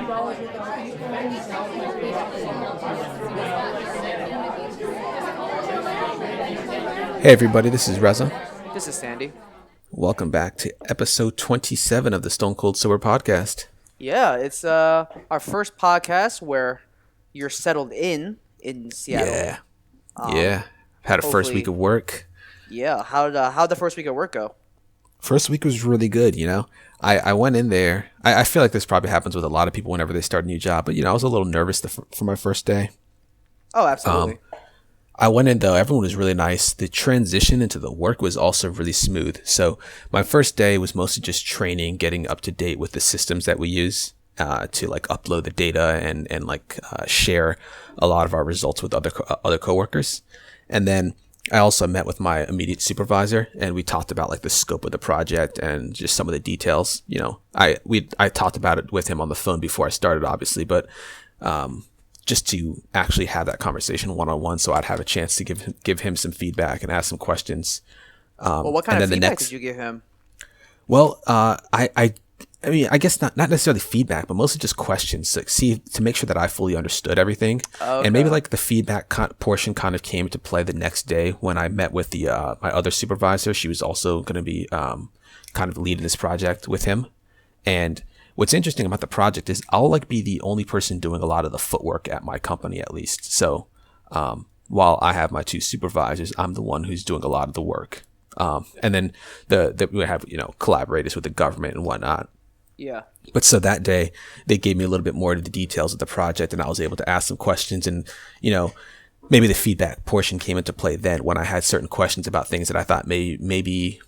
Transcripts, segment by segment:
Hey everybody, this is Reza. This is Sandy. Welcome back to episode 27 of the Stone Cold Sober podcast. Yeah, it's our first podcast where you're settled in Seattle. Yeah. Yeah. Had a first week of work. Yeah, how'd the first week of work go? First week was really good, I went in there. I feel like this probably happens with a lot of people whenever they start a new job, but I was a little nervous for my first day. Oh, absolutely. I went in though, everyone was really nice. The transition into the work was also really smooth. So my first day was mostly just training, getting up to date with the systems that we use to like upload the data and share a lot of our results with other coworkers. And then I also met with my immediate supervisor and we talked about like the scope of the project and just some of the details. I talked about it with him on the phone before I started, obviously, but just to actually have that conversation one-on-one, so I'd have a chance to give him some feedback and ask some questions. Well, what kind of feedback did you give him? Well, I mean, I guess not necessarily feedback, but mostly just questions to make sure that I fully understood everything. Okay. And maybe like the feedback portion kind of came into play the next day when I met with the my other supervisor. She was also going to be kind of leading this project with him. And what's interesting about the project is I'll like be the only person doing a lot of the footwork at my company, at least. So while I have my two supervisors, I'm the one who's doing a lot of the work. And then we have collaborators with the government and whatnot. Yeah. But so that day they gave me a little bit more of the details of the project, and I was able to ask some questions, and maybe the feedback portion came into play then when I had certain questions about things that I thought maybe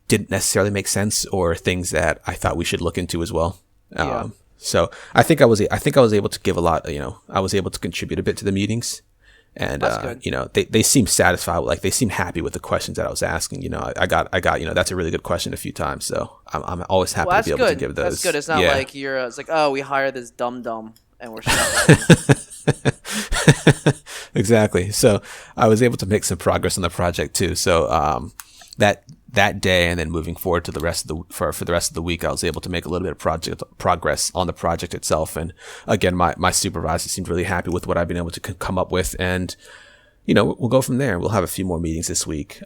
didn't necessarily make sense, or things that I thought we should look into as well. Yeah. So I think I was able to give a lot. I was able to contribute a bit to the meetings, and they seemed satisfied. Like they seemed happy with the questions that I was asking. I got that's a really good question a few times. So I'm always happy to be able to give those. That's good. It's not like it's like, oh, we hired this dum and we're stuck. Exactly. So I was able to make some progress on the project too. So that day, and then moving forward to the rest of for the rest of the week, I was able to make a little bit of progress on the project itself. And again, my supervisor seemed really happy with what I've been able to come up with, and we'll go from there. We'll have a few more meetings this week.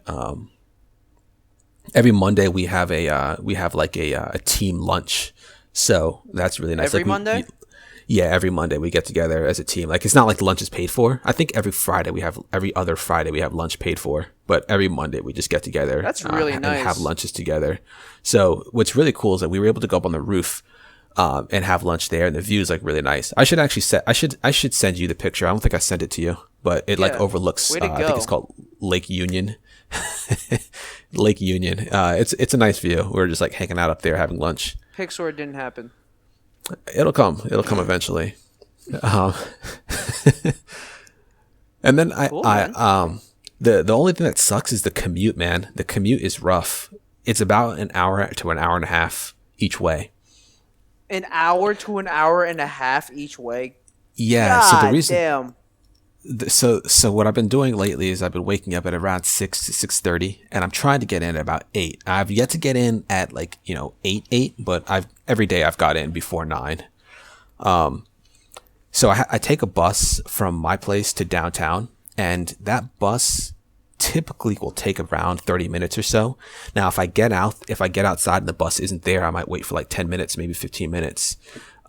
Every Monday we have a team lunch, so that's really nice. Every Monday. Yeah, every Monday we get together as a team. Like, it's not like lunch is paid for. I think every other Friday we have lunch paid for, but every Monday we just get together. That's really nice. And have lunches together. So what's really cool is that we were able to go up on the roof and have lunch there, and the view is like really nice. I should actually I should send you the picture. I don't think I sent it to you, but it like overlooks. I think it's called Lake Union. Lake Union. It's a nice view. We're just like hanging out up there having lunch. Pixar didn't happen. It'll come eventually. And then the only thing that sucks is the commute, man. The commute is rough. It's about an hour to an hour and a half each way. An hour to an hour and a half each way. Yeah. God, so the reason. Damn. So what I've been doing lately is I've been waking up at around 6 to 6:30, and I'm trying to get in at about 8. I've yet to get in at 8, but every day I've got in before 9. So I take a bus from my place to downtown, and that bus typically will take around 30 minutes or so. Now, if I get outside and the bus isn't there, I might wait for like 10 minutes, maybe 15 minutes.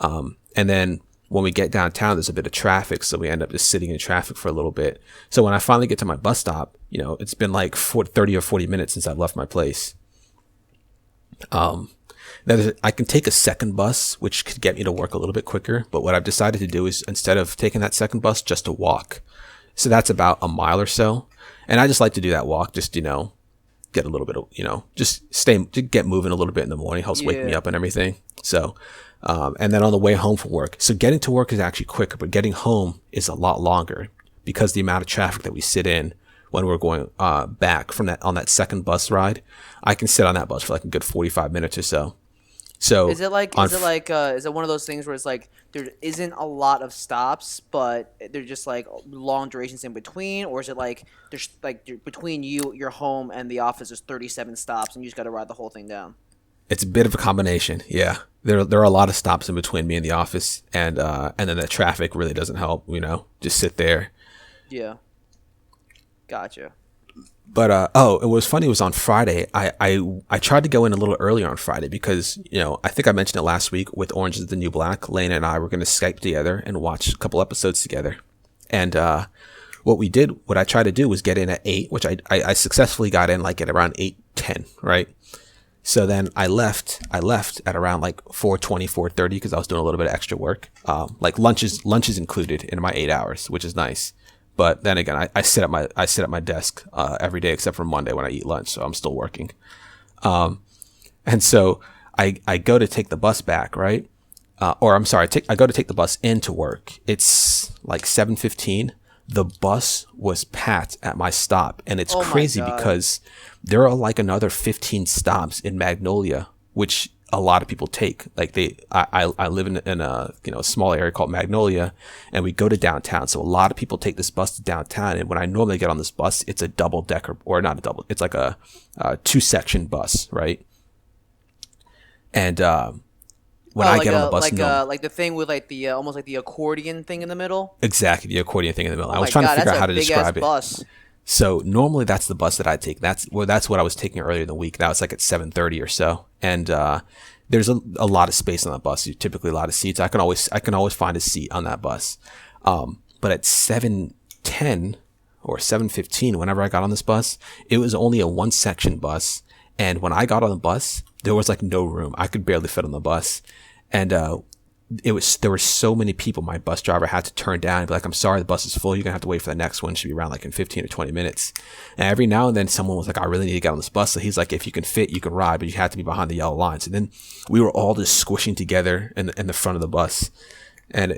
And then when we get downtown, there's a bit of traffic, so we end up just sitting in traffic for a little bit. So when I finally get to my bus stop, it's been like 30 or 40 minutes since I've left my place. I can take a second bus, which could get me to work a little bit quicker. But what I've decided to do is, instead of taking that second bus, just to walk. So that's about a mile or so. And I just like to do that walk, just, get a little bit of, to get moving a little bit in the morning, helps wake me up and everything. So, and then on the way home from work. So getting to work is actually quicker, but getting home is a lot longer because the amount of traffic that we sit in when we're going back on that second bus ride. I can sit on that bus for like a good 45 minutes or so. So is it one of those things where it's like there isn't a lot of stops, but they're just like long durations in between, or is it like there's like between your home and the office there's 37 stops and you just got to ride the whole thing down? It's a bit of a combination. Yeah. There are a lot of stops in between me and the office, and then the traffic really doesn't help, just sit there. Yeah. Gotcha. But oh, it was funny. It was on Friday. I tried to go in a little earlier on Friday because I think I mentioned it last week with Orange is the New Black. Lena and I were going to Skype together and watch a couple episodes together. And what I tried to do was get in at 8, which I successfully got in like at around 8:10, right? So then I left at around like 4:20, 4:30 because I was doing a little bit of extra work. Like lunch is included in my 8 hours, which is nice. But then again, I sit at my desk every day except for Monday when I eat lunch, so I'm still working. And so I go to take the bus back, right? Or I'm sorry, I go to take the bus into work. It's like 7:15. The bus was packed at my stop, and it's crazy because there are like another 15 stops in Magnolia, which a lot of people take. Like I live in a small area called Magnolia, and we go to downtown. So a lot of people take this bus to downtown. And when I normally get on this bus, it's a double decker, or not a double. It's like a 2-section bus, right? And when I get on the bus, like the thing with like the almost like the accordion thing in the middle. Exactly, the accordion thing in the middle. I was trying to figure out how to describe it. Bus. So normally that's the bus that I take. That's what I was taking earlier in the week. Now it's like at 7:30 or so, and there's a lot of space on that bus. Typically a lot of seats. I can always find a seat on that bus. But at 7:10 or 7:15, whenever I got on this bus, it was only a 1-section bus, and when I got on the bus, there was like no room. I could barely fit on the bus, and there were so many people my bus driver had to turn down and be like, I'm sorry, the bus is full. You're gonna have to wait for the next one. It should be around like in 15 or 20 minutes. And every now and then someone was like, I really need to get on this bus. So he's like, if you can fit, you can ride, but you have to be behind the yellow lines. And then we were all just squishing together in the front of the bus. And I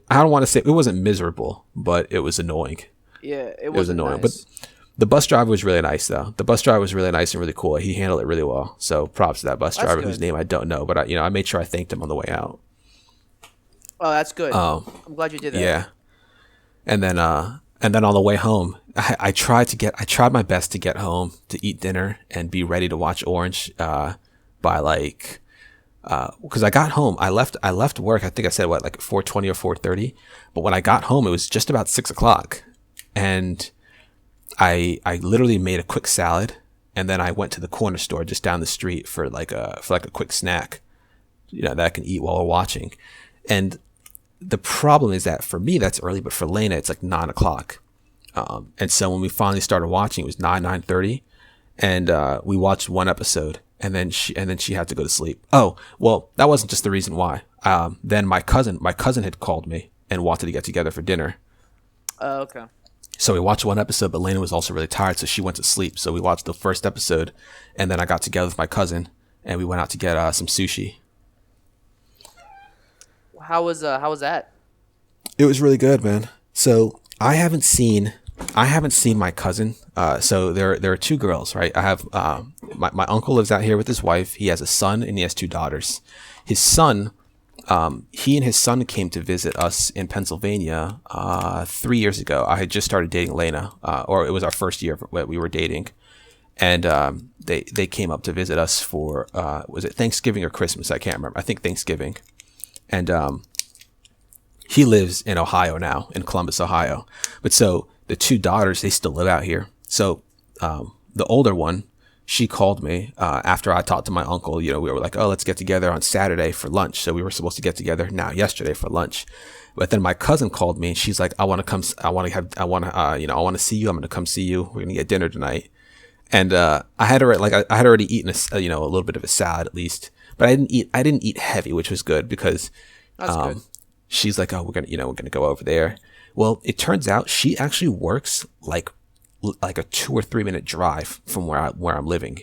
don't want to say it wasn't miserable, but it was annoying. Yeah, it was annoying. Nice. But the bus driver was really nice, though. The bus driver was really nice and really cool. He handled it really well. So props to that bus driver whose name I don't know, but I made sure I thanked him on the way out. Oh, that's good. I'm glad you did that. Yeah. And then on the way home, I tried my best to get home to eat dinner and be ready to watch Orange by like because I got home. I left work. I think I said like 4:20 or 4:30, but when I got home, it was just about 6:00, and I literally made a quick salad, and then I went to the corner store just down the street for like a quick snack, that I can eat while we're watching. And the problem is that for me that's early, but for Lena it's like 9:00. And so when we finally started watching, it was 9:30, and we watched one episode, and then she had to go to sleep. Oh well, that wasn't just the reason why. Then my cousin had called me and wanted to get together for dinner. Oh, okay. So we watched one episode, but Lena was also really tired, so she went to sleep. So we watched the first episode, and then I got together with my cousin, and we went out to get some sushi. How was that? It was really good, man. So I haven't seen my cousin. So there are 2 girls, right? I have my uncle lives out here with his wife. He has a son and he has 2 daughters. His son. He and his son came to visit us in Pennsylvania 3 years ago. I had just started dating Lena, or it was our first year we were dating, and they came up to visit us for was it Thanksgiving or Christmas? I can't remember. I think Thanksgiving, and he lives in Ohio now, in Columbus, Ohio. But so the 2 daughters, they still live out here. So the older one, she called me after I talked to my uncle. We were like, oh, let's get together on Saturday for lunch. So we were supposed to get together yesterday for lunch. But then my cousin called me and she's like, I want to see you. I'm going to come see you. We're going to get dinner tonight. And I had already eaten a little bit of a salad at least, but I didn't eat heavy, which was good because That's good. She's like, oh, we're going to go over there. Well, it turns out she actually works like a 2 or 3 minute drive from where I'm living,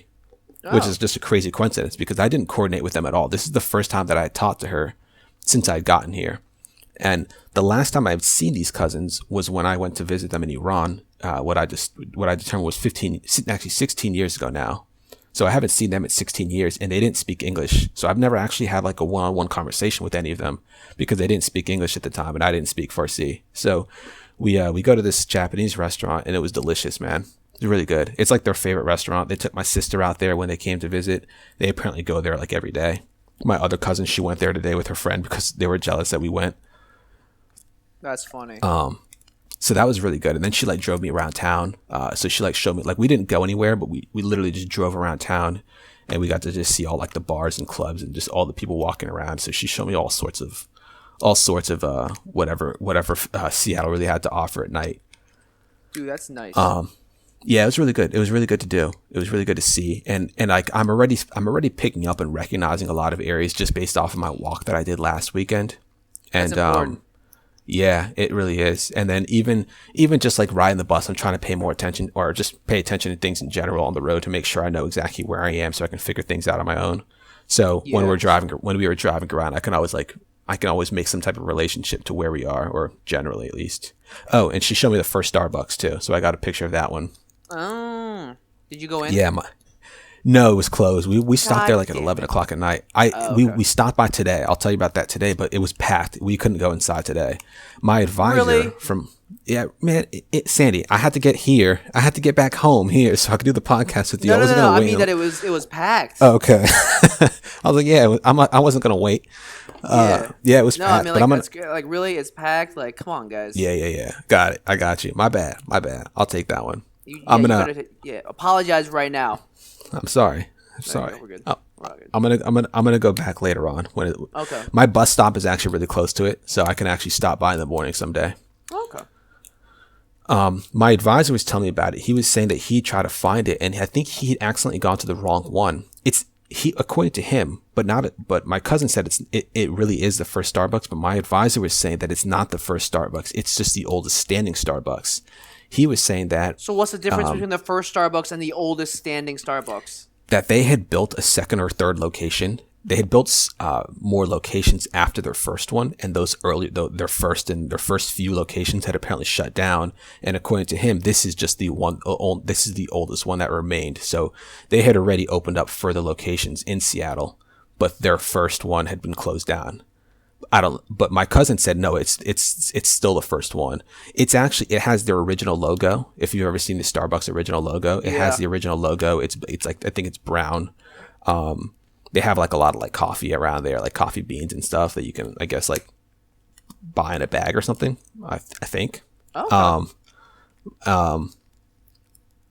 which is just a crazy coincidence because I didn't coordinate with them at all. This is the first time that I had talked to her since I had gotten here. And the last time I've seen these cousins was when I went to visit them in Iran. What I determined was 16 years ago now. So I haven't seen them in 16 years and they didn't speak English. So I've never actually had like a one-on-one conversation with any of them because they didn't speak English at the time and I didn't speak Farsi. So we go to this Japanese restaurant and it was delicious, man. It's really good. It's like their favorite restaurant. They took my sister out there when they came to visit. They apparently go there like every day. My other cousin, she went there today with her friend because they were jealous that we went. That's funny. So that was really good. And then she like drove me around town. So she like showed me, like we didn't go anywhere, but we literally just drove around town, and we got to just see all like the bars and clubs and just all the people walking around. So she showed me all sorts of whatever Seattle really had to offer at night. Dude, that's nice. Yeah, it was really good. It was really good to do. It was really good to see. And like I'm already picking up and recognizing a lot of areas just based off of my walk that I did last weekend. And That's important. yeah, it really is. And then even just like riding the bus, I'm trying to pay more attention, or just pay attention to things in general on the road to make sure I know exactly where I am so I can figure things out on my own. So when we were driving around, I can always make some type of relationship to where we are, or generally at least. Oh, and she showed me the first Starbucks too, so I got a picture of that one. Oh, did you go in? Yeah, no, it was closed. We stopped there like at damn 11 o'clock at night. Okay. We stopped by today. I'll tell you about that today, but it was packed. We couldn't go inside today. My advisor Really? Sandy, I had to get here. I had to get back home here so I could do the podcast with you. No, I wasn't no. gonna I wait. mean that it was packed. Oh, okay. I was like, yeah, I wasn't gonna wait. Yeah, it was No, packed. I mean but I'm gonna. that's good. Like really, it's packed. Like, come on, guys. Yeah. Got it. I got you. My bad. I'll take that one. You better apologize right now. I'm sorry. No, we're good. Oh, We're all good. I'm gonna go back later on when Okay. my bus stop is actually really close to it, so I can actually stop by in the morning someday. Okay. My advisor was telling me about it. He was saying that he tried to find it, and I think he had accidentally gone to the wrong one. According to him, but my cousin said it really is the first Starbucks, but my advisor was saying that it's not the first Starbucks. It's just the oldest standing Starbucks. He was saying that So what's the difference between the first Starbucks and the oldest standing Starbucks? that they had built a second or third location. They had built more locations after their first one, and their first few locations had apparently shut down. And according to him, this is just the one. This is the oldest one that remained. So they had already opened up further locations in Seattle, but their first one had been closed down. But my cousin said no, it's still the first one. It has their original logo. If you've ever seen the Starbucks original logo, it has the original logo. It's like, I think it's brown. They have like a lot of like coffee around there, like coffee beans and stuff that you can, I guess, like buy in a bag or something. I think. Okay. And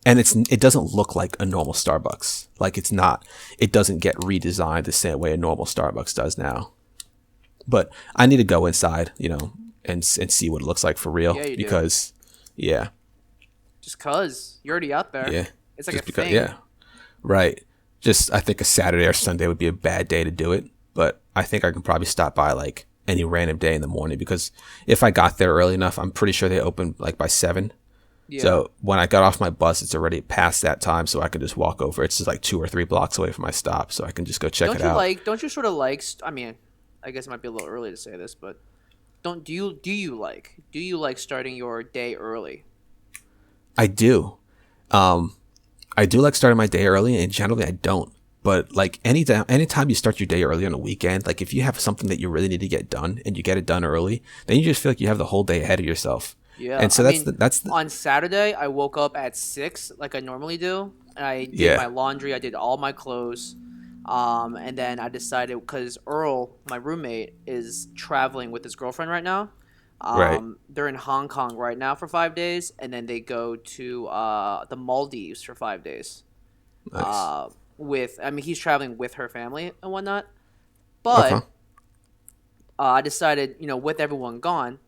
it doesn't look like a normal Starbucks. Like it doesn't get redesigned the same way a normal Starbucks does now. But I need to go inside, and see what it looks like for real. Yeah, you do. Because, yeah. Just cause you're already out there. Yeah. It's like Just a because, thing. yeah. Right. Just, I think a Saturday or Sunday would be a bad day to do it. But I think I can probably stop by like any random day in the morning, because if I got there early enough, I'm pretty sure they open like by 7. Yeah. So when I got off my bus, it's already past that time, so I can just walk over. It's just like 2 or 3 blocks away from my stop, so I can just go check it out. Don't you sort of like? I mean, I guess it might be a little early to say this, but do you like starting your day early? I do. I do like starting my day early, and generally I don't. But like anytime you start your day early on a weekend, like if you have something that you really need to get done and you get it done early, then you just feel like you have the whole day ahead of yourself. Yeah. And so on Saturday I woke up at 6 like I normally do, and I did my laundry. I did all my clothes. And then I decided, because Earl, my roommate, is traveling with his girlfriend right now. Right. They're in Hong Kong right now for 5 days, and then they go to the Maldives for 5 days. Nice. He's traveling with her family and whatnot. But Okay. I decided, with everyone gone,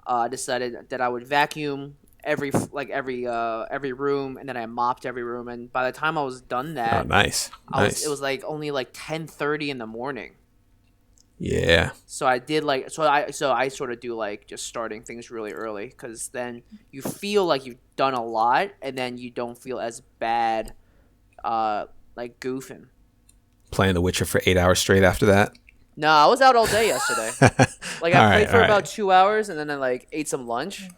I decided that I would vacuum every room, and then I mopped every room. And by the time I was done that, Oh, nice. it was like only like 10:30 in the morning. Yeah. So I did I sort of do like just starting things really early, because then you feel like you've done a lot, and then you don't feel as bad, like goofing. Playing The Witcher for 8 hours straight after that. No, I was out all day yesterday. Like I played for about 2 hours, and then I like ate some lunch,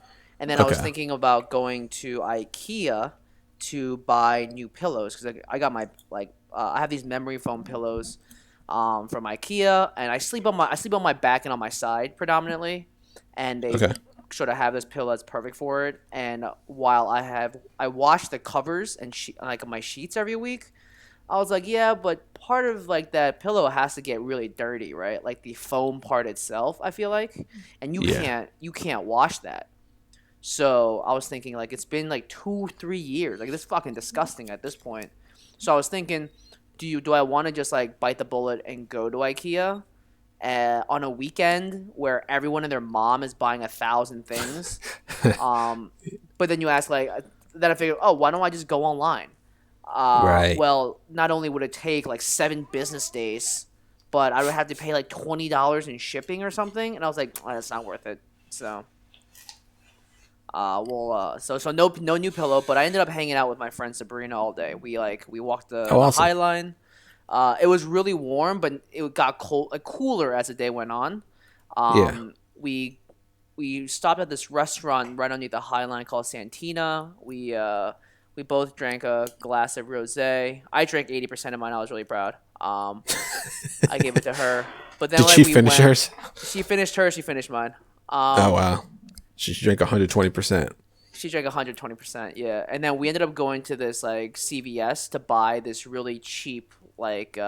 and then I was thinking about going to IKEA to buy new pillows, because I got my I have these memory foam pillows from IKEA, and I sleep on my back and on my side predominantly, and sort of have this pillow that's perfect for it. And while I wash the covers and like my sheets every week, I was like, yeah, but part of like that pillow has to get really dirty, right? Like the foam part itself, I feel like, and you can't wash that. So I was thinking like it's been like 2-3 years, like this is fucking disgusting at this point. So I was thinking, do I want to just like bite the bullet and go to IKEA on a weekend where everyone and their mom is buying 1,000 things? But then you ask like, then I figured, oh, why don't I just go online? Right. Well, not only would it take like 7 business days, but I would have to pay like $20 in shipping or something, and I was like, oh, that's not worth it. So, so no new pillow, but I ended up hanging out with my friend Sabrina all day. We walked the awesome. High Line. It was really warm, but it got cooler as the day went on. We stopped at this restaurant right underneath the High Line called Santina. We both drank a glass of rosé. I drank 80% of mine. I was really proud. I gave it to her. But then did she finish hers? She finished hers. She finished mine. Oh wow! She drank 120%. She drank 120%. Yeah, and then we ended up going to this like CVS to buy this really cheap like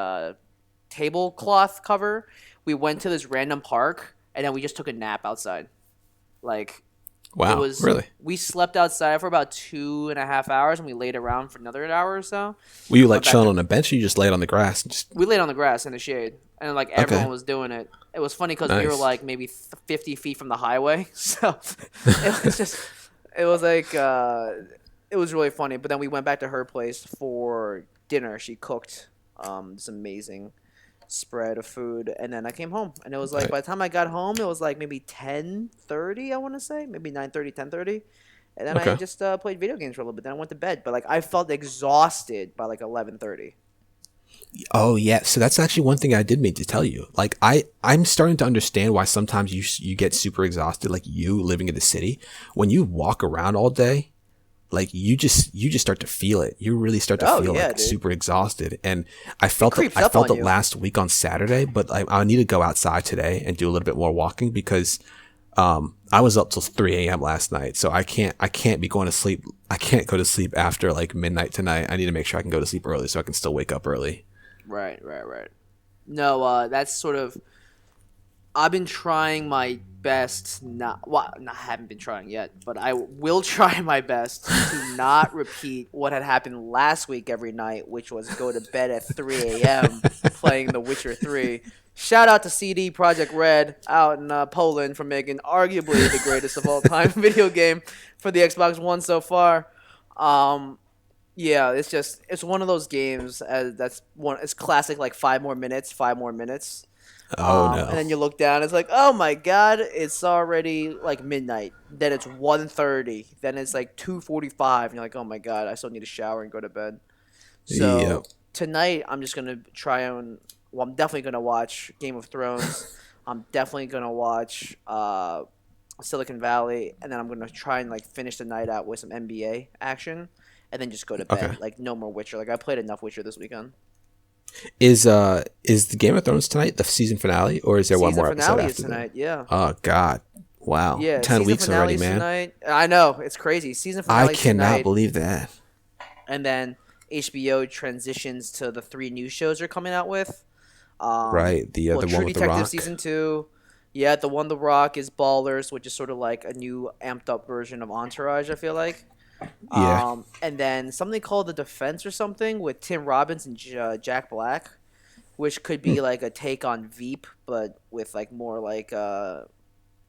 tablecloth cover. We went to this random park, and then we just took a nap outside. Like. Wow, really? We slept outside for about 2.5 hours, and we laid around for another hour or so. Were you like chilling on a bench, or you just laid on the grass? We laid on the grass in the shade, and like everyone was doing it. It was funny because we were like maybe 50 feet from the highway, so it was really funny. But then we went back to her place for dinner. She cooked this amazing spread of food, and then I came home, and it was like by the time I got home it was like maybe 10:30, I want to say maybe 9:30, 10:30, and then I just played video games for a little bit. Then I went to bed, but like I felt exhausted by like 11:30. Oh yeah, so that's actually one thing I did mean to tell you. Like I'm starting to understand why sometimes you get super exhausted, like you living in the city. When you walk around all day, like you just start to feel it. You really start to feel like super exhausted. And I felt it last week on Saturday, but I need to go outside today and do a little bit more walking because I was up till 3 a.m. last night. So I can't be going to sleep. I can't go to sleep after like midnight tonight. I need to make sure I can go to sleep early so I can still wake up early. Right. No, that's sort of. I've been trying my best I haven't been trying yet, but I will try my best to not repeat what had happened last week every night, which was go to bed at 3 a.m. playing The Witcher 3. Shout out to CD Projekt Red out in Poland for making arguably the greatest of all time video game for the Xbox One so far. Yeah, it's one of those games it's classic like 5 more minutes. Oh no. And then you look down, it's like, oh my god, it's already like midnight. Then it's 1:30. Then it's like 2:45. And you're like, oh my god, I still need a shower and go to bed. So tonight I'm just gonna I'm definitely gonna watch Game of Thrones. I'm definitely gonna watch Silicon Valley, and then I'm gonna try and like finish the night out with some NBA action, and then just go to bed. Okay. Like no more Witcher. Like I played enough Witcher this weekend. Is the Game of Thrones tonight the season finale, or is there one more episode after tonight? Yeah. Oh God! Wow. Yeah. 10 weeks already, man. Tonight. I know, it's crazy. Season finale. I cannot tonight, believe that. And then HBO transitions to the 3 new shows they're coming out with. Right. The one True with Detective The Rock. Season 2. Yeah, the one The Rock is Ballers, which is sort of like a new amped up version of Entourage, I feel like. Yeah. And then something called The Defense or something with Tim Robbins and Jack Black, which could be like a take on Veep, but with like more like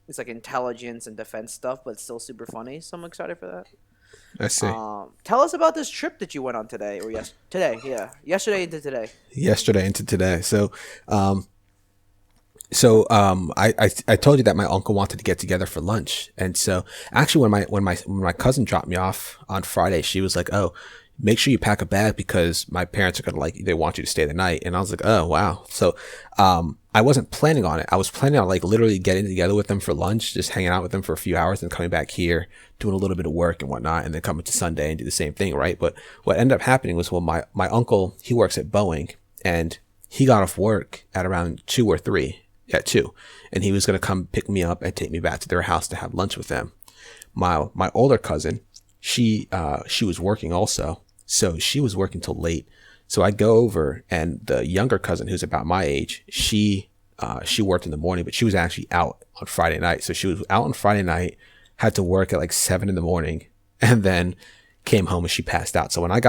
it's like intelligence and defense stuff, but still super funny. So I'm excited for that. I see. Tell us about this trip that you went on today, or today, yeah, yesterday into today. Yesterday into today. So, I told you that my uncle wanted to get together for lunch, and so actually when my cousin dropped me off on Friday, she was like, "Oh, make sure you pack a bag because my parents are gonna they want you to stay the night." And I was like, "Oh wow!" So, I wasn't planning on it. I was planning on like literally getting together with them for lunch, just hanging out with them for a few hours, and coming back here, doing a little bit of work and whatnot, and then coming to Sunday and do the same thing, right? But what ended up happening was, well, my uncle, he works at Boeing, and he got off work at around 2 or 3. at 2, and he was going to come pick me up and take me back to their house to have lunch with them. My older cousin, she was working also, so she was working till late. So I go over, and the younger cousin, who's about my age, she worked in the morning, but she was actually out on Friday night. So she was out on Friday night, had to work at like 7 a.m, and then came home and she passed out. So when I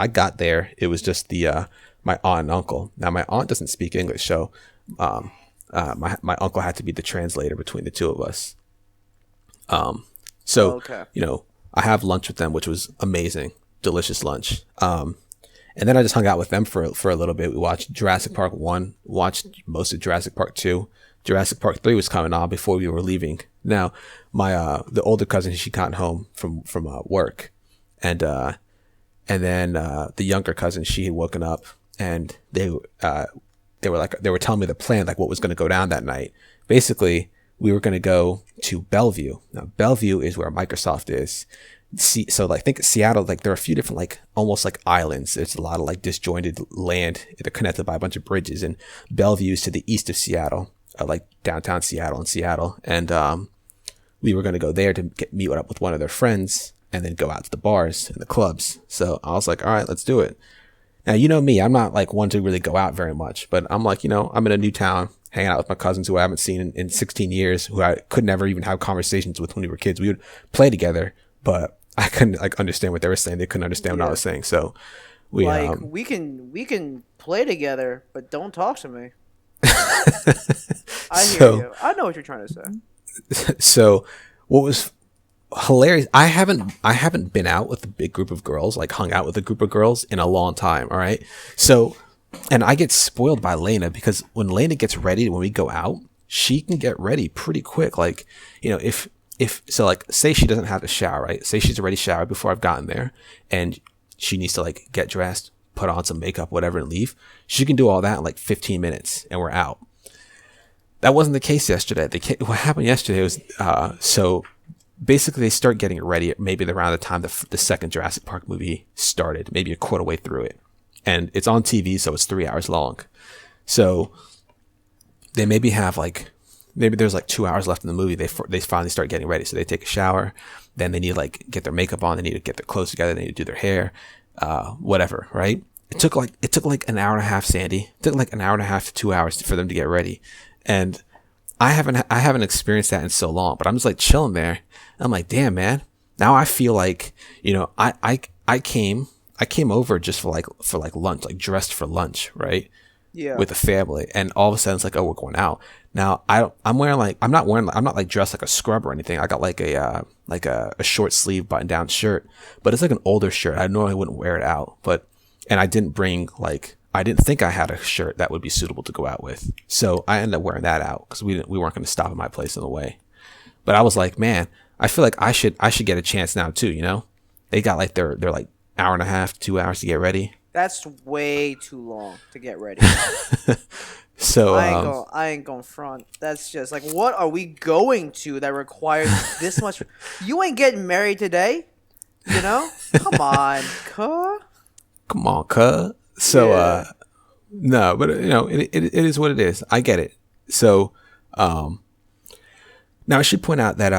got there, it was just my aunt and uncle. Now my aunt doesn't speak English, so my uncle had to be the translator between the two of us. So okay. I have lunch with them, which was amazing, delicious lunch. And then I just hung out with them for a little bit. We watched Jurassic Park 1, watched most of Jurassic Park 2. Jurassic Park 3 was coming on before we were leaving. Now, my the older cousin, she got home from work, and then the younger cousin, she had woken up, and they were telling me the plan, like what was going to go down that night. Basically, we were going to go to Bellevue. Now, Bellevue is where Microsoft is. So like, think Seattle, like there are a few different, like almost like islands. There's a lot of like disjointed land. They're connected by a bunch of bridges, and Bellevue is to the east of Seattle, like downtown Seattle in Seattle. And we were going to go there to meet up with one of their friends and then go out to the bars and the clubs. So I was like, all right, let's do it. Now, you know me, I'm not like one to really go out very much, but I'm like, I'm in a new town, hanging out with my cousins who I haven't seen in 16 years, who I could never even have conversations with when we were kids. We would play together, but I couldn't like understand what they were saying. They couldn't understand what I was saying. So we can play together, but don't talk to me. I hear you. I know what you're trying to say. So what was hilarious, I haven't been out with a big group of girls, like hung out with a group of girls in a long time. All right. So, and I get spoiled by Lena, because when Lena gets ready, when we go out, she can get ready pretty quick. Like, if so, like, say she doesn't have to shower, right? Say she's already showered before I've gotten there, and she needs to like get dressed, put on some makeup, whatever, and leave. She can do all that in like 15 minutes and we're out. That wasn't the case yesterday. What happened yesterday was, so basically they start getting it ready maybe around the time the second Jurassic Park movie started, maybe a quarter way through it. And it's on TV, so it's 3 hours long. So they maybe have like, maybe there's like 2 hours left in the movie. They finally start getting ready. So they take a shower, then they need to like get their makeup on. They need to get their clothes together. They need to do their hair, whatever. Right. It took like an hour and a half, Sandy. It took like an hour and a half to 2 hours for them to get ready. And I haven't experienced that in so long, but I'm just like chilling there. I'm like, damn, man. Now I feel like, I came over just for like lunch, like dressed for lunch, right? Yeah. With a family, and all of a sudden it's like, oh, we're going out. Now I'm not like dressed like a scrub or anything. I got like a short sleeve button down shirt, but it's like an older shirt. I normally wouldn't wear it out, and I didn't think I had a shirt that would be suitable to go out with. So I ended up wearing that out because we weren't going to stop at my place on the way. But I was like, man, I feel like I should get a chance now too. They got like their like hour and a half, 2 hours to get ready. That's way too long to get ready. So I ain't going front. That's just like, what are we going to that requires this much? You ain't getting married today, Come on, cuh. Come on, cuh. So yeah. No, but it is what it is. I get it. So now I should point out that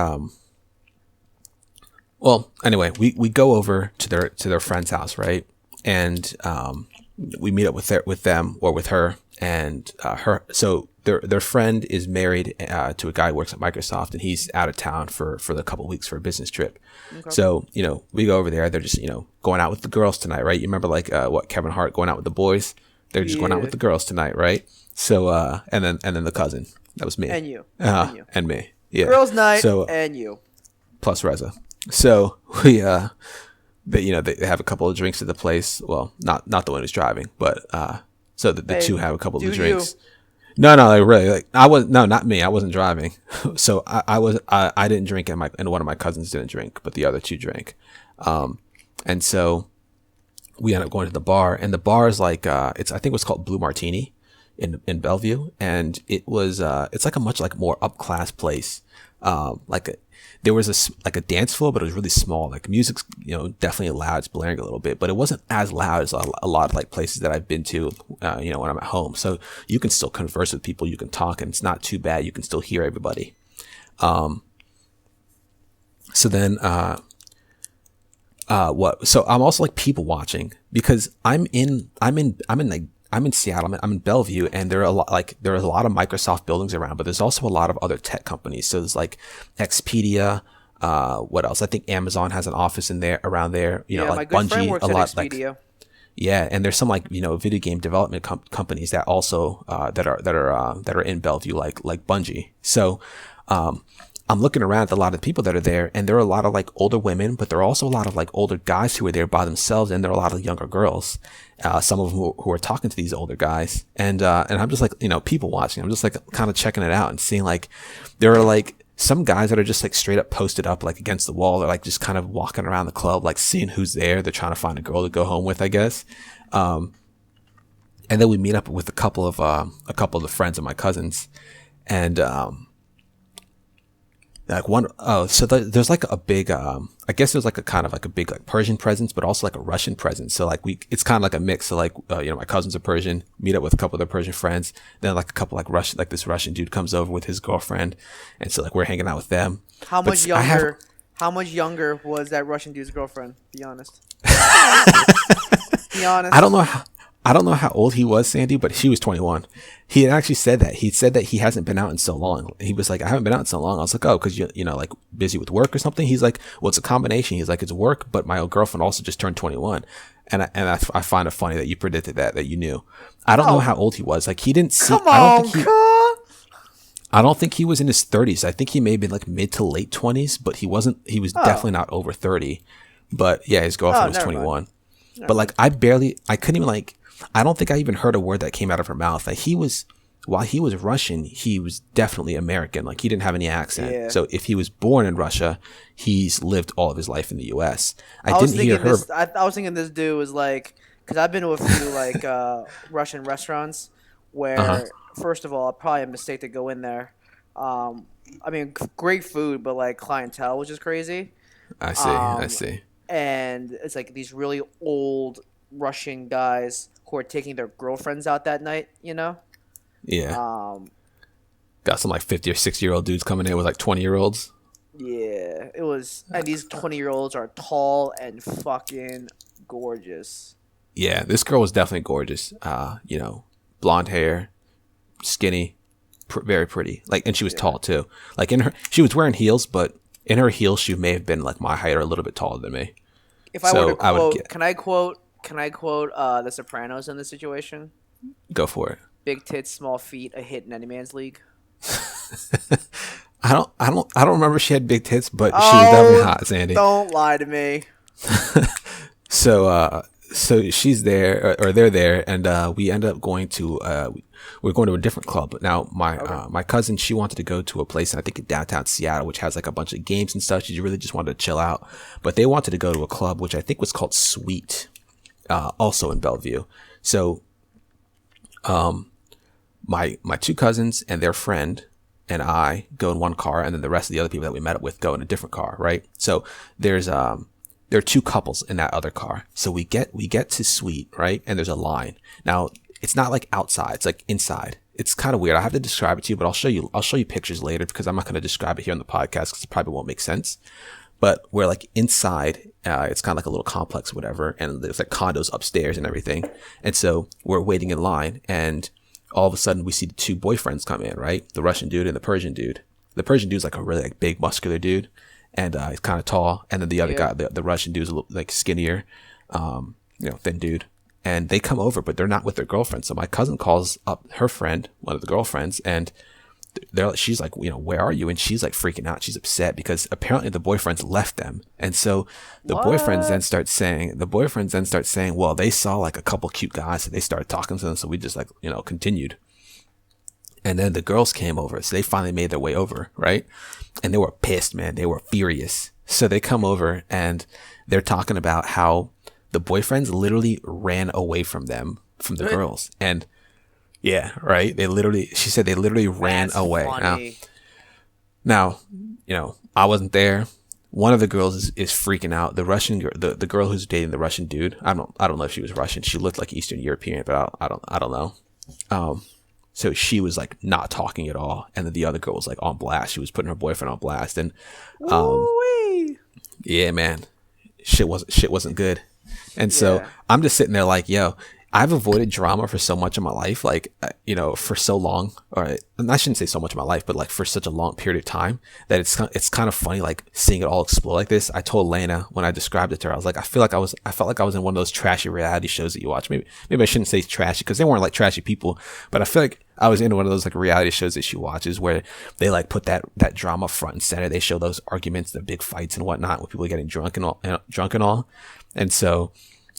well, anyway, we go over to their friend's house, right? And we meet up with them or with her and her. So their friend is married to a guy who works at Microsoft, and he's out of town for the couple of weeks for a business trip. Okay. So we go over there. They're just going out with the girls tonight, right? You remember like what Kevin Hart going out with the boys? They're just going out with the girls tonight, right? So and then the cousin, that was me, and you, and me, yeah. Girls' night, so, and you, plus Reza. So we they have a couple of drinks at the place. Well, not the one who's driving, but so the two have a couple of drinks. No, like really, like not me. I wasn't driving, so I didn't drink, and one of my cousins didn't drink, but the other two drank, and so we ended up going to the bar, and the bar is like I think it was called Blue Martini in Bellevue, and it was it's like a much like more up class place, like there was a dance floor, but it was really small. Like music's, definitely loud. It's blaring a little bit, but it wasn't as loud as a lot of like places that I've been to, when I'm at home. So you can still converse with people. You can talk, and it's not too bad. You can still hear everybody. So then, so I'm also like people watching because I'm in Seattle. I'm in Bellevue, and there are a lot of Microsoft buildings around, but there's also a lot of other tech companies. So there's like Expedia. What else? I think Amazon has an office around there. My good friend works at Expedia. Yeah, and there's some like video game development companies that also that are in Bellevue, like Bungie. So I'm looking around at a lot of people that are there, and there are a lot of like older women, but there are also a lot of like older guys who are there by themselves, and there are a lot of younger girls. Some of them who are talking to these older guys, and I'm just like, people watching. I'm just like kind of checking it out and seeing like there are like some guys that are just like straight up posted up like against the wall. They're like just kind of walking around the club, like seeing who's there. They're trying to find a girl to go home with, I guess. And then we meet up with a couple of the friends of my cousins, and like one, so there's like a big, I guess there's like a kind of like a big like Persian presence, but also like a Russian presence. So like it's kind of like a mix. So like, my cousins are Persian, meet up with a couple of their Persian friends. Then like a couple like Russian, like this Russian dude comes over with his girlfriend. And so like we're hanging out with them. How much younger was that Russian dude's girlfriend? Be honest. Be honest. I don't know how old he was, Sandy, but she was 21. He had actually said that. He said that he hasn't been out in so long. He was like, I haven't been out in so long. I was like, oh, because you know, like busy with work or something. He's like, well, it's a combination. He's like, it's work, but my old girlfriend also just turned 21. And I find it funny that you predicted that you knew. I don't know how old he was. Like he didn't see. I don't think he was in his 30s. I think he may have been like mid to late 20s, but he wasn't. He was definitely not over 30. But yeah, his girlfriend was 21. But like I couldn't even like. I don't think I even heard a word that came out of her mouth. Like while he was Russian, he was definitely American. Like he didn't have any accent. Yeah. So if he was born in Russia, he's lived all of his life in the U.S. I was thinking this dude was like, because I've been to a few like Russian restaurants where, first of all, probably a mistake to go in there. I mean, great food, but like clientele was just crazy. I see. And it's like these really old Russian guys who are taking their girlfriends out that night, Yeah. Got some like 50 or 60-year-old dudes coming in with like 20-year-olds. Yeah, it was. And these 20-year-olds are tall and fucking gorgeous. Yeah, this girl was definitely gorgeous. Blonde hair, skinny, very pretty. Like, and she was tall too. Like she was wearing heels, but in her heels, she may have been like my height or a little bit taller than me. If I were to quote, can I quote The Sopranos in this situation? Go for it. Big tits, small feet, a hit in any man's league. I don't remember she had big tits, but she was definitely hot, Sandy. Don't lie to me. So she's there, or they're there, and we end up going to we're going to a different club. Now my cousin, she wanted to go to a place, I think in downtown Seattle, which has like a bunch of games and stuff. She really just wanted to chill out, but they wanted to go to a club which I think was called Sweet, also in Bellevue. So my two cousins and their friend and I go in one car, and then the rest of the other people that we met up with go in a different car, right? So there are two couples in that other car. So we get to Sweet, right? And there's a line. Now, it's not like outside, it's like inside. It's kind of weird. I have to describe it to you, but I'll show you pictures later because I'm not going to describe it here on the podcast because it probably won't make sense. But we're like inside, it's kind of like a little complex, whatever. And there's like condos upstairs and everything. And so we're waiting in line, and all of a sudden we see the two boyfriends come in, right? The Russian dude and the Persian dude. The Persian dude's like a really like big muscular dude. And he's kind of tall. And then the other guy, the Russian dude's a little like skinnier, thin dude. And they come over, but they're not with their girlfriend. So my cousin calls up her friend, one of the girlfriends, and she's like, where are you? And she's like freaking out. She's upset because apparently the boyfriends left them. And so the boyfriends then start saying, well, they saw like a couple cute guys, so they started talking to them. So we just like, continued. And then the girls came over. So they finally made their way over, right? And they were pissed, man. They were furious. So they come over and they're talking about how the boyfriends literally ran away from them, from the girls. And yeah, right. She said they literally ran away. Funny. Now, I wasn't there. One of the girls is freaking out. The Russian girl, the girl who's dating the Russian dude. I don't know if she was Russian. She looked like Eastern European, but I don't know. So she was like not talking at all, and then the other girl was like on blast. She was putting her boyfriend on blast, and yeah, man, shit wasn't good. And so I'm just sitting there like, yo, I've avoided drama for so much of my life, like, for so long, and I shouldn't say so much of my life, but like for such a long period of time that it's kind of funny, like seeing it all explode like this. I told Lena when I described it to her, I was like, I felt like I was in one of those trashy reality shows that you watch. Maybe I shouldn't say trashy because they weren't like trashy people, but I feel like I was in one of those like reality shows that she watches where they like put that drama front and center. They show those arguments, the big fights and whatnot, with people getting drunk and all. And so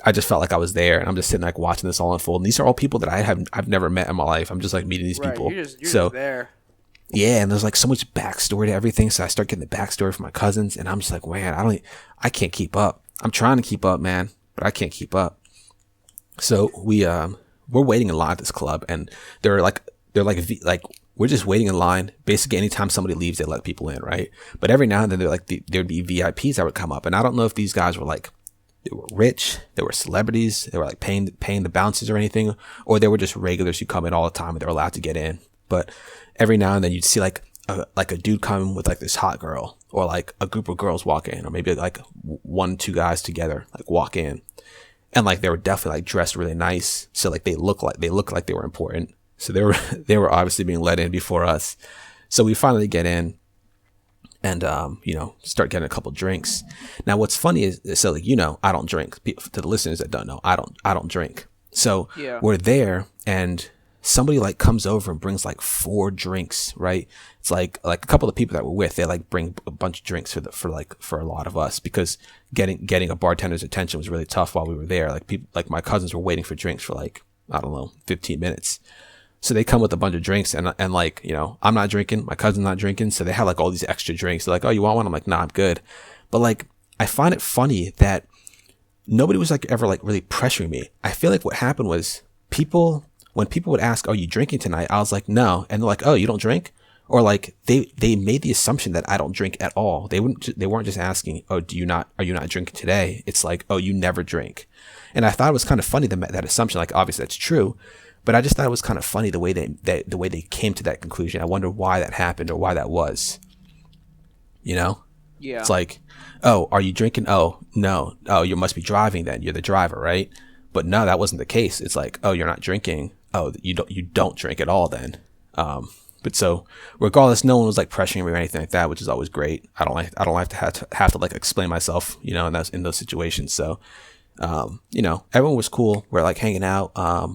I just felt like I was there, and I'm just sitting like watching this all unfold. And these are all people that I've never met in my life. I'm just like meeting these people. You're just there. Yeah, and there's like so much backstory to everything. So I start getting the backstory from my cousins, and I'm just like, man, I can't keep up. I'm trying to keep up, man, but I can't keep up. So we're waiting in line at this club, and they're like we're just waiting in line. Basically, anytime somebody leaves, they let people in, right? But every now and then, there'd be VIPs that would come up, and I don't know if these guys were like, they were rich, they were celebrities, they were like paying the bouncers or anything, or they were just regulars who come in all the time and they're allowed to get in. But every now and then you'd see like a dude come with like this hot girl, or like a group of girls walk in, or maybe like 1-2 guys together like walk in, and like they were definitely like dressed really nice, so like they look like they were important. So they were obviously being let in before us. So we finally get in. And, start getting a couple drinks. Now, what's funny is, so like, I don't drink. To the listeners that don't know, I don't drink. So we're there, and somebody like comes over and brings like 4 drinks, right? It's like a couple of people that we're with, they like bring a bunch of drinks for a lot of us, because getting a bartender's attention was really tough while we were there. Like people, like my cousins were waiting for drinks for like, I don't know, 15 minutes. So they come with a bunch of drinks, and like, I'm not drinking, my cousin's not drinking. So they have like all these extra drinks. They're like, oh, you want one? I'm like, nah, I'm good. But like, I find it funny that nobody was like ever like really pressuring me. I feel like what happened was when people would ask, are you drinking tonight? I was like, no. And they're like, oh, you don't drink? Or like they made the assumption that I don't drink at all. They weren't just asking, oh, are you not drinking today? It's like, oh, you never drink. And I thought it was kind of funny, that assumption. Like, obviously that's true. But I just thought it was kind of funny the way they came to that conclusion. I wonder why that happened, or why that was. Yeah. It's like, oh, are you drinking? Oh, no. Oh, you must be driving then. You're the driver, right? But no, that wasn't the case. It's like, oh, you're not drinking. Oh, you don't drink at all then. But so regardless, no one was like pressuring me or anything like that, which is always great. I don't like to have to like explain myself, in those situations. So. Everyone was cool. We're like hanging out.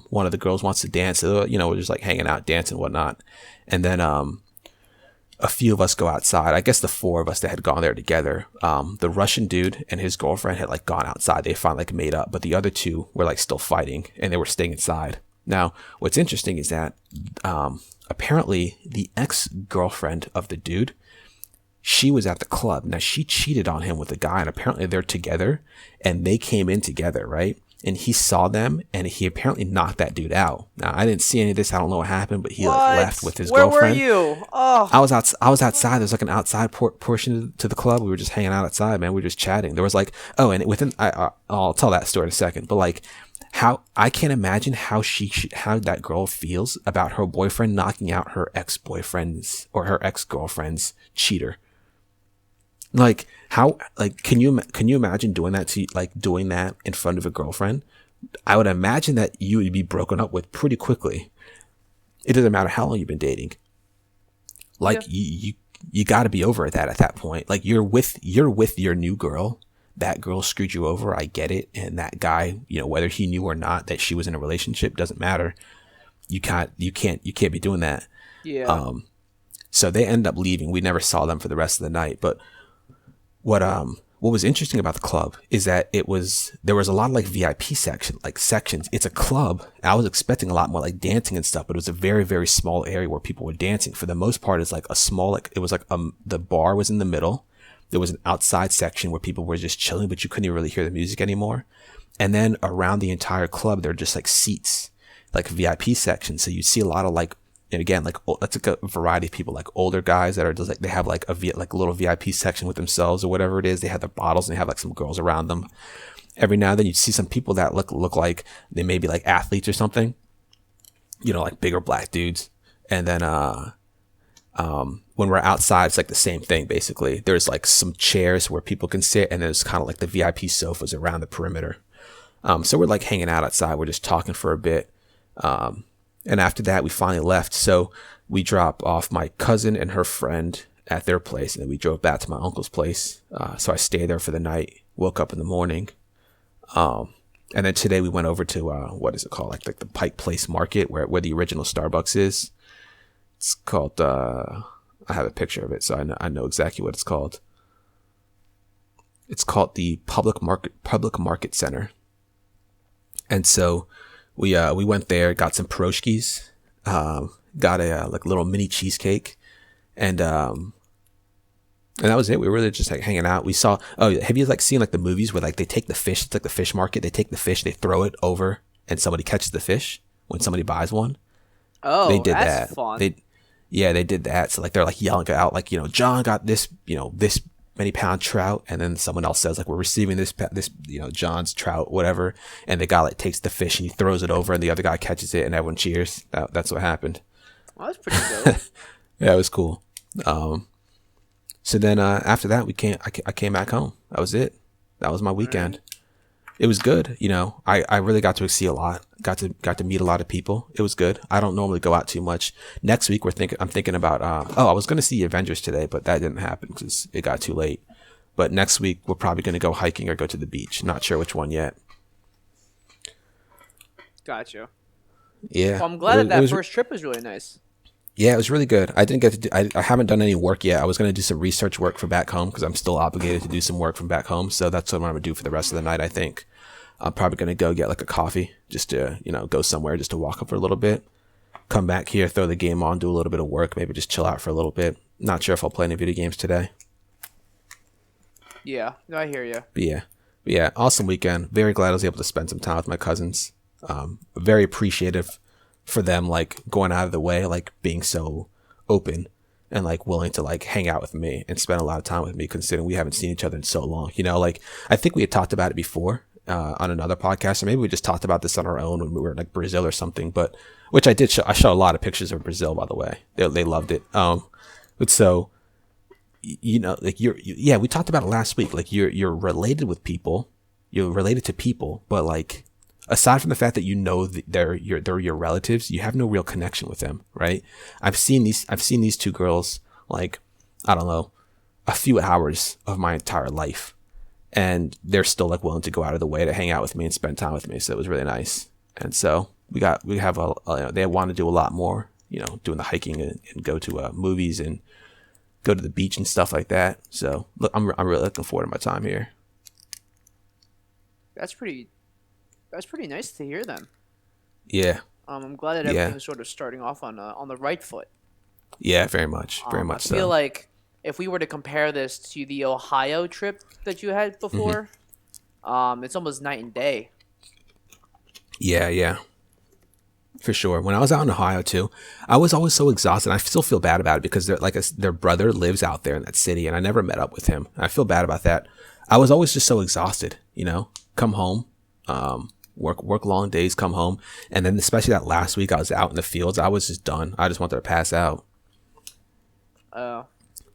One of the girls wants to dance. So, we're just like hanging out, dancing, whatnot. And then, a few of us go outside. I guess the 4 of us that had gone there together. The Russian dude and his girlfriend had like gone outside. They finally like made up, but the other 2 were like still fighting, and they were staying inside. Now, what's interesting is that, apparently the ex-girlfriend of the dude, she was at the club. Now, she cheated on him with a guy, and apparently they're together, and they came in together, right? And he saw them, and he apparently knocked that dude out. Now, I didn't see any of this. I don't know what happened, but he like left with his girlfriend. Where were you? Oh, I was outside. There's like an outside portion to the club. We were just hanging out outside, man. We were just chatting. There was like, and I'll tell that story in a second. But like, how I can't imagine how how that girl feels about her boyfriend knocking out her ex-boyfriend's or her ex-girlfriend's cheater. Like, how, like, can you imagine doing that in front of a girlfriend? I would imagine that you would be broken up with pretty quickly. It doesn't matter how long you've been dating. Like, you got to be over that at that point. Like, you're with your new girl. That girl screwed you over. I get it. And that guy, whether he knew or not that she was in a relationship, doesn't matter. You can't be doing that. Yeah. So they end up leaving. We never saw them for the rest of the night, but what was interesting about the club is that there was a lot of like VIP sections. It's a club. I was expecting a lot more like dancing and stuff, but it was a very, very small area where people were dancing. For the most part, it's like a small, like, it was like, the bar was in the middle. There was an outside section where people were just chilling, but you couldn't even really hear the music anymore. And then around the entire club, there were just like seats, like VIP sections. So you'd see a lot of like, And again, like that's like a variety of people, like older guys that are just like they have like like a little VIP section with themselves or whatever it is. They have their bottles and they have like some girls around them. Every now and then you see some people that look like they may be like athletes or something, like bigger black dudes. And then when we're outside, it's like the same thing basically. There's like some chairs where people can sit, and there's kind of like the VIP sofas around the perimeter. So we're like hanging out outside. We're just talking for a bit. And after that, we finally left. So we dropped off my cousin and her friend at their place, and then we drove back to my uncle's place. So I stayed there for the night, woke up in the morning. And then today we went over to, what is it called? Like the Pike Place Market where the original Starbucks is. It's called, I have a picture of it, so I know exactly what it's called. It's called the Public Market Center. And so we went there, got some pierogies, got a like little mini cheesecake, and that was it. We were really just like hanging out. We saw, have you like seen like the movies where like they take the fish, it's like the fish market, they take the fish, they throw it over, and somebody catches the fish when somebody buys one? Oh, they did that's that. Fun. They did that. So like they're like yelling out like, John got this, this many pound trout, and then someone else says like, we're receiving this John's trout, whatever, and the guy like takes the fish and he throws it over, and the other guy catches it, and everyone cheers. That's what happened. Well, that's pretty dope. Yeah, it was cool. So then after that I came back home. That was it. That was my weekend. Right. It was good. I really got to see a lot. Got to meet a lot of people. It was good. I don't normally go out too much. Next week I'm thinking about I was going to see Avengers today, but that didn't happen because it got too late. But next week we're probably going to go hiking or go to the beach. Not sure which one yet. Gotcha. Yeah. Well, I'm glad that first trip was really nice. Yeah, it was really good. I didn't get to do, I haven't done any work yet. I was going to do some research work for back home because I'm still obligated to do some work from back home. So that's what I'm going to do for the rest of the night, I think. I'm probably going to go get like a coffee just to, go somewhere just to walk up for a little bit. Come back here, throw the game on, do a little bit of work, maybe just chill out for a little bit. Not sure if I'll play any video games today. Yeah, I hear you. But yeah, awesome weekend. Very glad I was able to spend some time with my cousins. Very appreciative for them, like going out of the way, like being so open and like willing to like hang out with me and spend a lot of time with me, considering we haven't seen each other in so long. Like I think we had talked about it before on another podcast, or maybe we just talked about this on our own when we were in like Brazil or something. But which I did show. I showed a lot of pictures of Brazil, by the way. They loved it. But so like we talked about it last week. Like you're related with people, you're related to people, but like, aside from the fact that they're your relatives, you have no real connection with them, right? I've seen these two girls like, I don't know, a few hours of my entire life, and they're still like willing to go out of the way to hang out with me and spend time with me. So it was really nice. And so we have they want to do a lot more, doing the hiking and go to movies and go to the beach and stuff like that. So look, I'm really looking forward to my time here. That's pretty nice to hear then. Yeah. I'm glad that everything's sort of starting off on the right foot. Yeah, very much so. I feel like if we were to compare this to the Ohio trip that you had before, it's almost night and day. Yeah. For sure. When I was out in Ohio too, I was always so exhausted. I still feel bad about it because their brother lives out there in that city, and I never met up with him. I feel bad about that. I was always just so exhausted, come home, work long days, come home. And then especially that last week I was out in the fields, I was just done. I just wanted to pass out. Oh.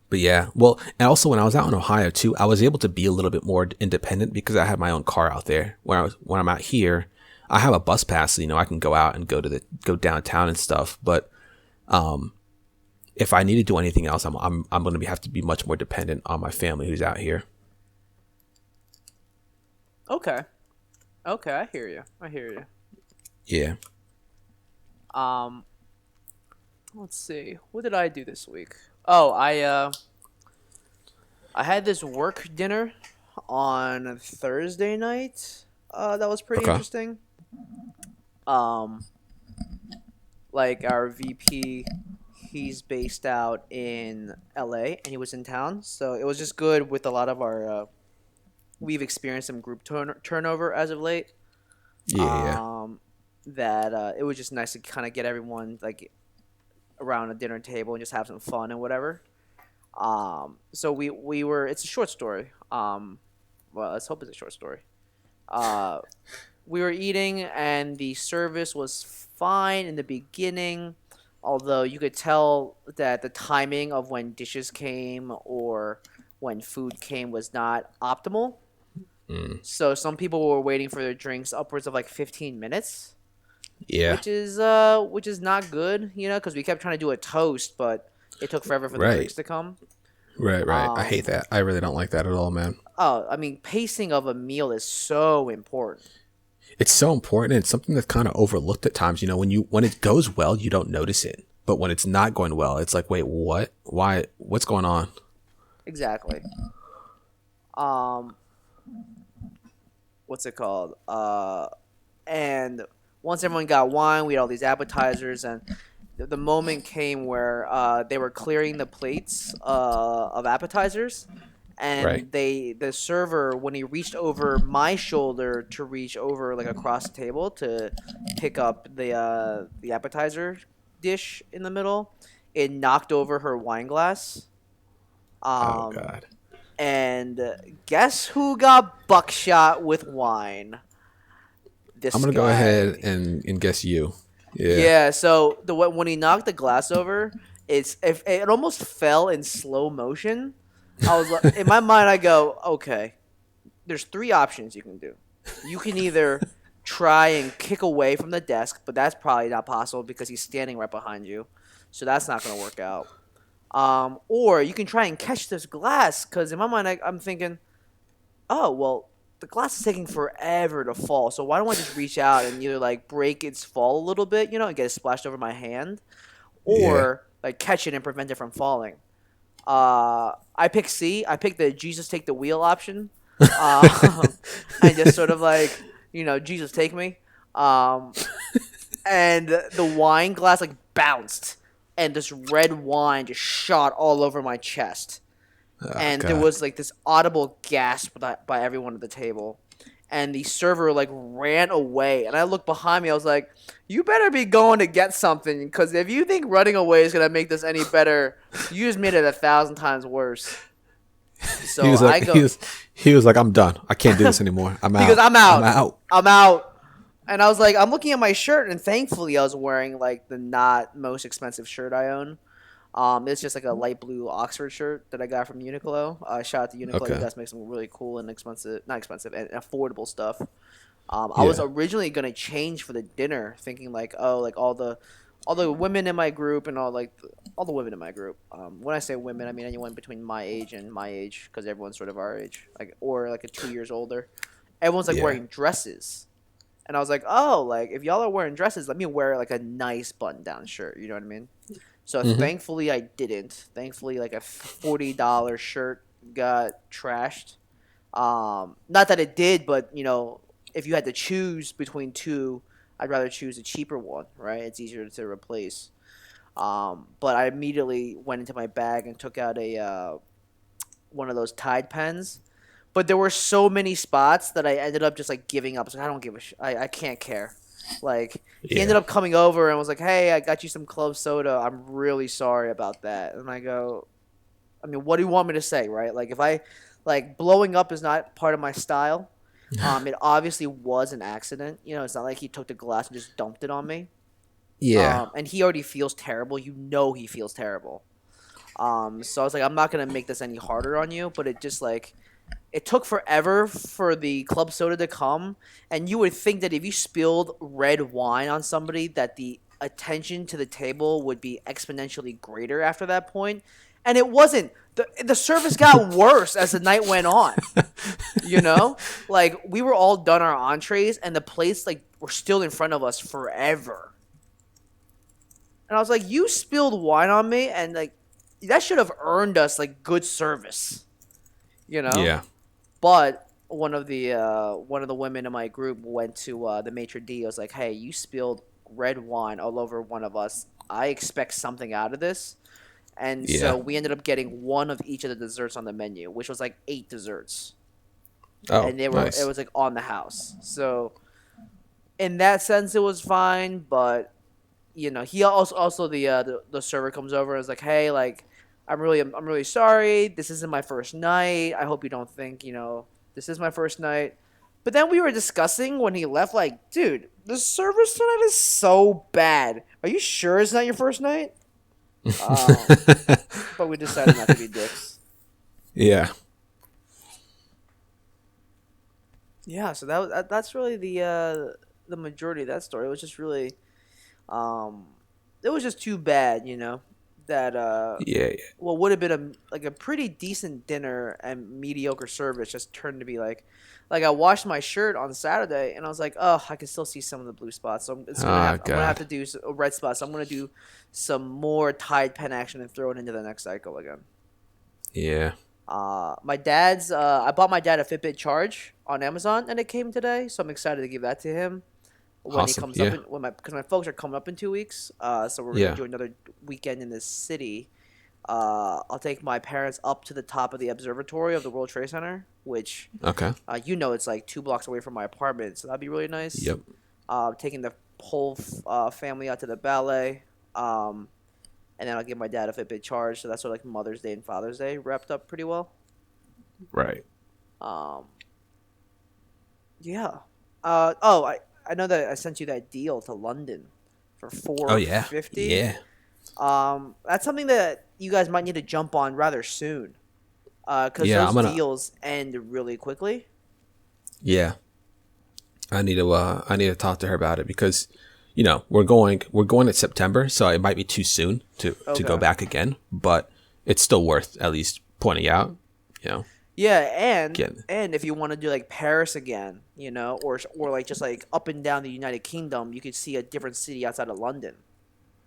But yeah, well, and also when I was out in Ohio too, I was able to be a little bit more independent because I had my own car out there. When I'm out here, I have a bus pass, so, I can go out and go downtown and stuff. But if I need to do anything else, I'm going to have to be much more dependent on my family who's out here. Okay, I hear you. Yeah. Let's see. What did I do this week? Oh, I had this work dinner on Thursday night. That was pretty interesting. Like our VP, he's based out in LA and he was in town, so it was just good with a lot of our. We've experienced some group turnover as of late. Yeah. That it was just nice to kind of get everyone like around a dinner table and just have some fun and whatever. So we were. It's a short story. Well, let's hope it's a short story. Uh, we were eating and the service was fine in the beginning, although you could tell that the timing of when dishes came or when food came was not optimal. So some people were waiting for their drinks upwards of like 15 minutes, Yeah. which is not good, because we kept trying to do a toast, but it took forever for the Right. drinks to come. Right. Right. I hate Um, that. I really don't like that at all, man. oh, I mean, pacing of a meal is so important. It's so important. And it's something that's kind of overlooked at times. When it goes well, you don't notice it. But when it's not going well, it's like, wait, what? Why? What's going on? Exactly. Um, what's it called? And once everyone got wine, we had all these appetizers, and the moment came where they were clearing the plates of appetizers, Right. and the server, when he reached over my shoulder to reach over like across the table to pick up the appetizer dish in the middle, it knocked over her wine glass. Oh Um, God. and guess who got buckshot with wine? I'm This gonna go ahead guy. and guess you. Yeah. Yeah, so when he knocked the glass over, if it almost fell in slow motion. I was like, in my mind, I go, okay, there's three options you can do. You can either try and kick away from the desk, but that's probably not possible because he's standing right behind you, so that's not gonna work out. Or you can try and catch this glass, because in my mind, I'm thinking, oh well, the glass is taking forever to fall, so why don't I just reach out and either like break its fall a little bit, and get it splashed over my hand, Yeah. or like catch it and prevent it from falling. I pick C. I pick the Jesus take the wheel option. I just sort of like, Jesus take me. Um, and the wine glass like bounced, and this red wine just shot all over my chest. Oh And there God. was like this audible gasp by everyone at the table. And the server like ran away, and I looked behind me. I was like, "You better be going to get something, because if you think running away is gonna make this any better, you just made it 1,000 times worse." He So was I like go he was like, I'm done. I can't do this anymore. I'm because out. I'm I'm out. out. I'm out. And I was like, I'm looking at my shirt, and thankfully I was wearing like the not most expensive shirt I own. It's just like a light blue Oxford shirt that I got from Uniqlo. Shout out to Uniqlo. You Okay. guys make some really cool and expensive, not expensive, and affordable stuff. I was Yeah. originally gonna change for the dinner, thinking like, oh, like all the women in my group and all the women in my group. When I say women, I mean anyone between my age, because everyone's sort of our age, like or like a 2 years older. Everyone's like Yeah. wearing dresses, and I was like, oh, like if y'all are wearing dresses, let me wear like a nice button-down shirt. You know what I mean? So Hmm. thankfully I didn't. Thankfully, like a $40 shirt got trashed. Not that it did, but if you had to choose between two, I'd rather choose a cheaper one, right? It's easier to replace. But I immediately went into my bag and took out a one of those Tide pens. But there were so many spots that I ended up just like giving up. I was like, I don't give a I can't care. Like he ended Yeah. up coming over and was like, "Hey, I got you some club soda. I'm really sorry about that." And I go, I mean, what do you want me to say, right? Like if I like blowing up is not part of my style. It obviously was an accident. It's not like he took the glass and just dumped it on me. Yeah. And he already feels terrible. He feels terrible. So I was like, I'm not gonna make this any harder on you, but it just like it took forever for the club soda to come, and you would think that if you spilled red wine on somebody, that the attention to the table would be exponentially greater after that point, and it wasn't. The service got worse as the night went on. Like we were all done our entrees, and the plates like were still in front of us forever. And I was like, "You spilled wine on me, and like that should have earned us like good service, you know." Yeah. But one of the women in my group went to the maitre d'. I was like, "Hey, you spilled red wine all over one of us. I expect something out of this." And so Yeah. we ended up getting one of each of the desserts on the menu, which was like 8 desserts, Oh, and it nice. was like on the house. So in that sense, it was fine. But he also the server comes over and is like, hey, like, I'm really sorry. This isn't my first night. I hope you don't think this is my first night. But then we were discussing when he left, like, dude, the service tonight is so bad. Are you sure it's not your first night? But we decided not to be dicks. Yeah. Yeah, so that's really the majority of that story. It was just really, it was just too bad, that Yeah. what would have been a pretty decent dinner and mediocre service just turned to be like I washed my shirt on Saturday and I was like, oh, I can still see some of the blue spots. So I'm gonna have to do a red spot. So I'm gonna do some more Tide pen action and throw it into the next cycle again. Yeah. My dad's I bought my dad a Fitbit Charge on Amazon and it came today, so I'm excited to give that to him when Awesome. he comes up because my folks are coming up in 2 weeks. So we're gonna do another weekend in this city. I'll take my parents up to the top of the observatory of the World Trade Center, which it's like 2 blocks away from my apartment, so that'd be really nice. Yep. Taking the whole family out to the ballet, and then I'll give my dad a Fitbit Charge, so that's sort of like Mother's Day and Father's Day wrapped up pretty well. Right. Yeah. I know that I sent you that deal to London for $450. Yeah. That's something that you guys might need to jump on rather soon. Because those deals end really quickly. Yeah. I need to talk to her about it because, we're going in September, so it might be too soon to go back again, but it's still worth at least pointing out, Yeah, and if you want to do like Paris again, or like just like up and down the United Kingdom, you could see a different city outside of London.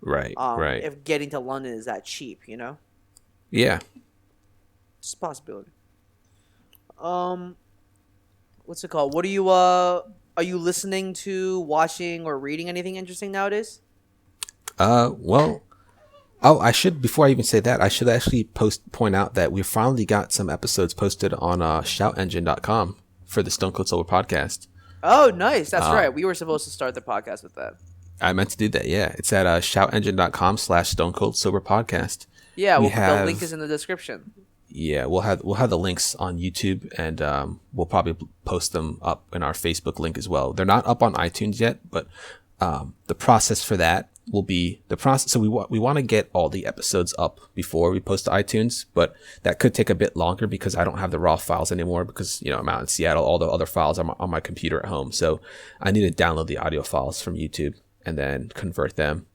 Right. Right. If getting to London is that cheap, Yeah. It's a possibility. What's it called? What are you listening to, watching, or reading anything interesting nowadays? Well, before I even say that, I should actually point out that we finally got some episodes posted on shoutengine.com for the Stone Cold Sober podcast. Oh, nice. That's right. We were supposed to start the podcast with that. I meant to do that, yeah. It's at shoutengine.com/Stone Cold Sober podcast. Yeah, the link is in the description. Yeah, we'll have the links on YouTube, and we'll probably post them up in our Facebook link as well. They're not up on iTunes yet, but the process for that will be the process. So we want to get all the episodes up before we post to iTunes, but that could take a bit longer because I don't have the raw files anymore because I'm out in Seattle. All the other files are on my computer at home, so I need to download the audio files from YouTube and then convert them,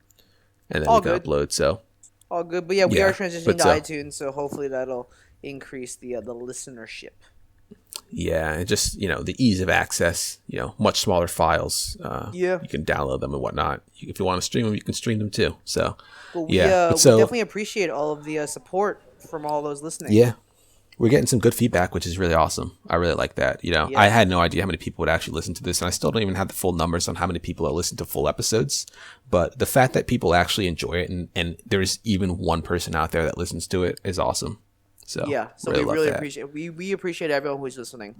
and then we can upload. So all good, but yeah, we are transitioning to iTunes, so hopefully that'll increase the listenership. Yeah, and just the ease of access. Much smaller files. You can download them and whatnot. If you want to stream them, you can stream them too. So we definitely appreciate all of the support from all those listening. Yeah, we're getting some good feedback, which is really awesome. I really like that. I had no idea how many people would actually listen to this, and I still don't even have the full numbers on how many people are listening to full episodes. But the fact that people actually enjoy it, and there's even one person out there that listens to it, is awesome. So we really appreciate we appreciate everyone who's listening.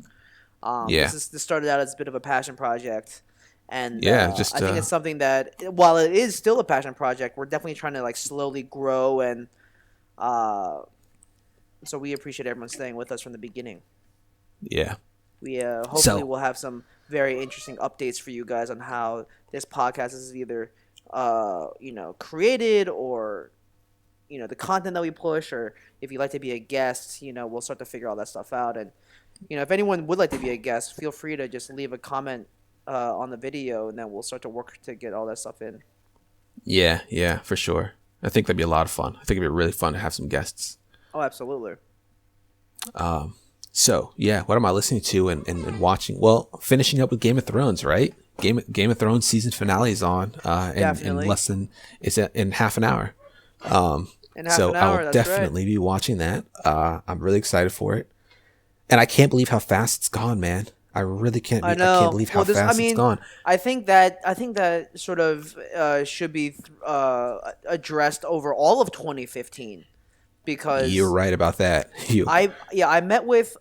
This started out as a bit of a passion project, and I think it's something that, while it is still a passion project, we're definitely trying to like slowly grow, and so we appreciate everyone staying with us from the beginning. Yeah, we hopefully we'll have some very interesting updates for you guys on how this podcast is either created, or the content that we push, or if you'd like to be a guest, we'll start to figure all that stuff out. And if anyone would like to be a guest, feel free to just leave a comment on the video, and then we'll start to work to get all that stuff in. Yeah, for sure. I think that'd be a lot of fun. I think it'd be really fun to have some guests. Oh, absolutely. So yeah, what am I listening to and watching? Well, finishing up with Game of Thrones, right? Game of Thrones season finale is on in half an hour. I will definitely be watching that. I'm really excited for it, and I can't believe how fast it's gone, man. I really can't. I can't believe how fast it's gone. I think that sort of should be addressed over all of 2015, because you're right about that. I met with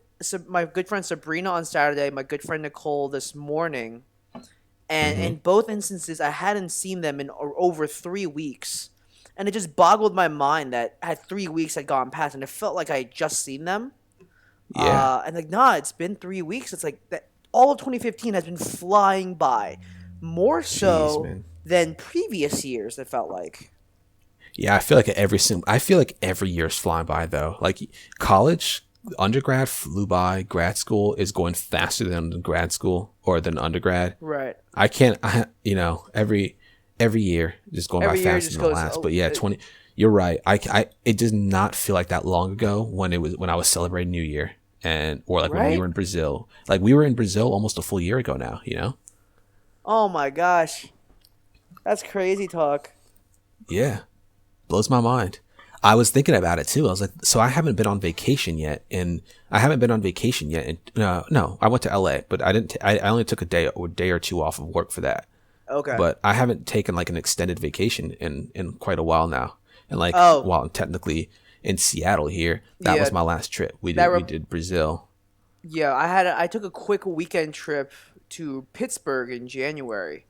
my good friend Sabrina on Saturday, my good friend Nicole this morning, And in both instances, I hadn't seen them in over 3 weeks. And it just boggled my mind that had 3 weeks had gone past, and it felt like I had just seen them. Yeah. And like, nah, it's been 3 weeks. It's like that. All of 2015 has been flying by, more Jeez, so man. than previous years. It felt like. Yeah, I feel like every year's flying by though. Like college, undergrad flew by. Grad school is going faster than grad school or than undergrad. Right. I can't. Every year just going by Every year faster just than the goes. last. Oh, But yeah, 20. You're right. It does not feel like that long ago when I was celebrating New Year or like when we right. were in Brazil. Like we were in Brazil almost a full year ago now. You know. Oh my gosh, that's crazy talk. Yeah. Blows my mind. I was thinking about it too. I was like, so I haven't been on vacation yet, and I haven't been on vacation yet. And no, I went to LA, but I didn't. I only took a day or two off of work for that. Okay. But I haven't taken like an extended vacation in quite a while now. And like, Oh. while I'm technically in Seattle here, that was Yeah. my last trip. We did Brazil. Yeah, I took a quick weekend trip to Pittsburgh in January.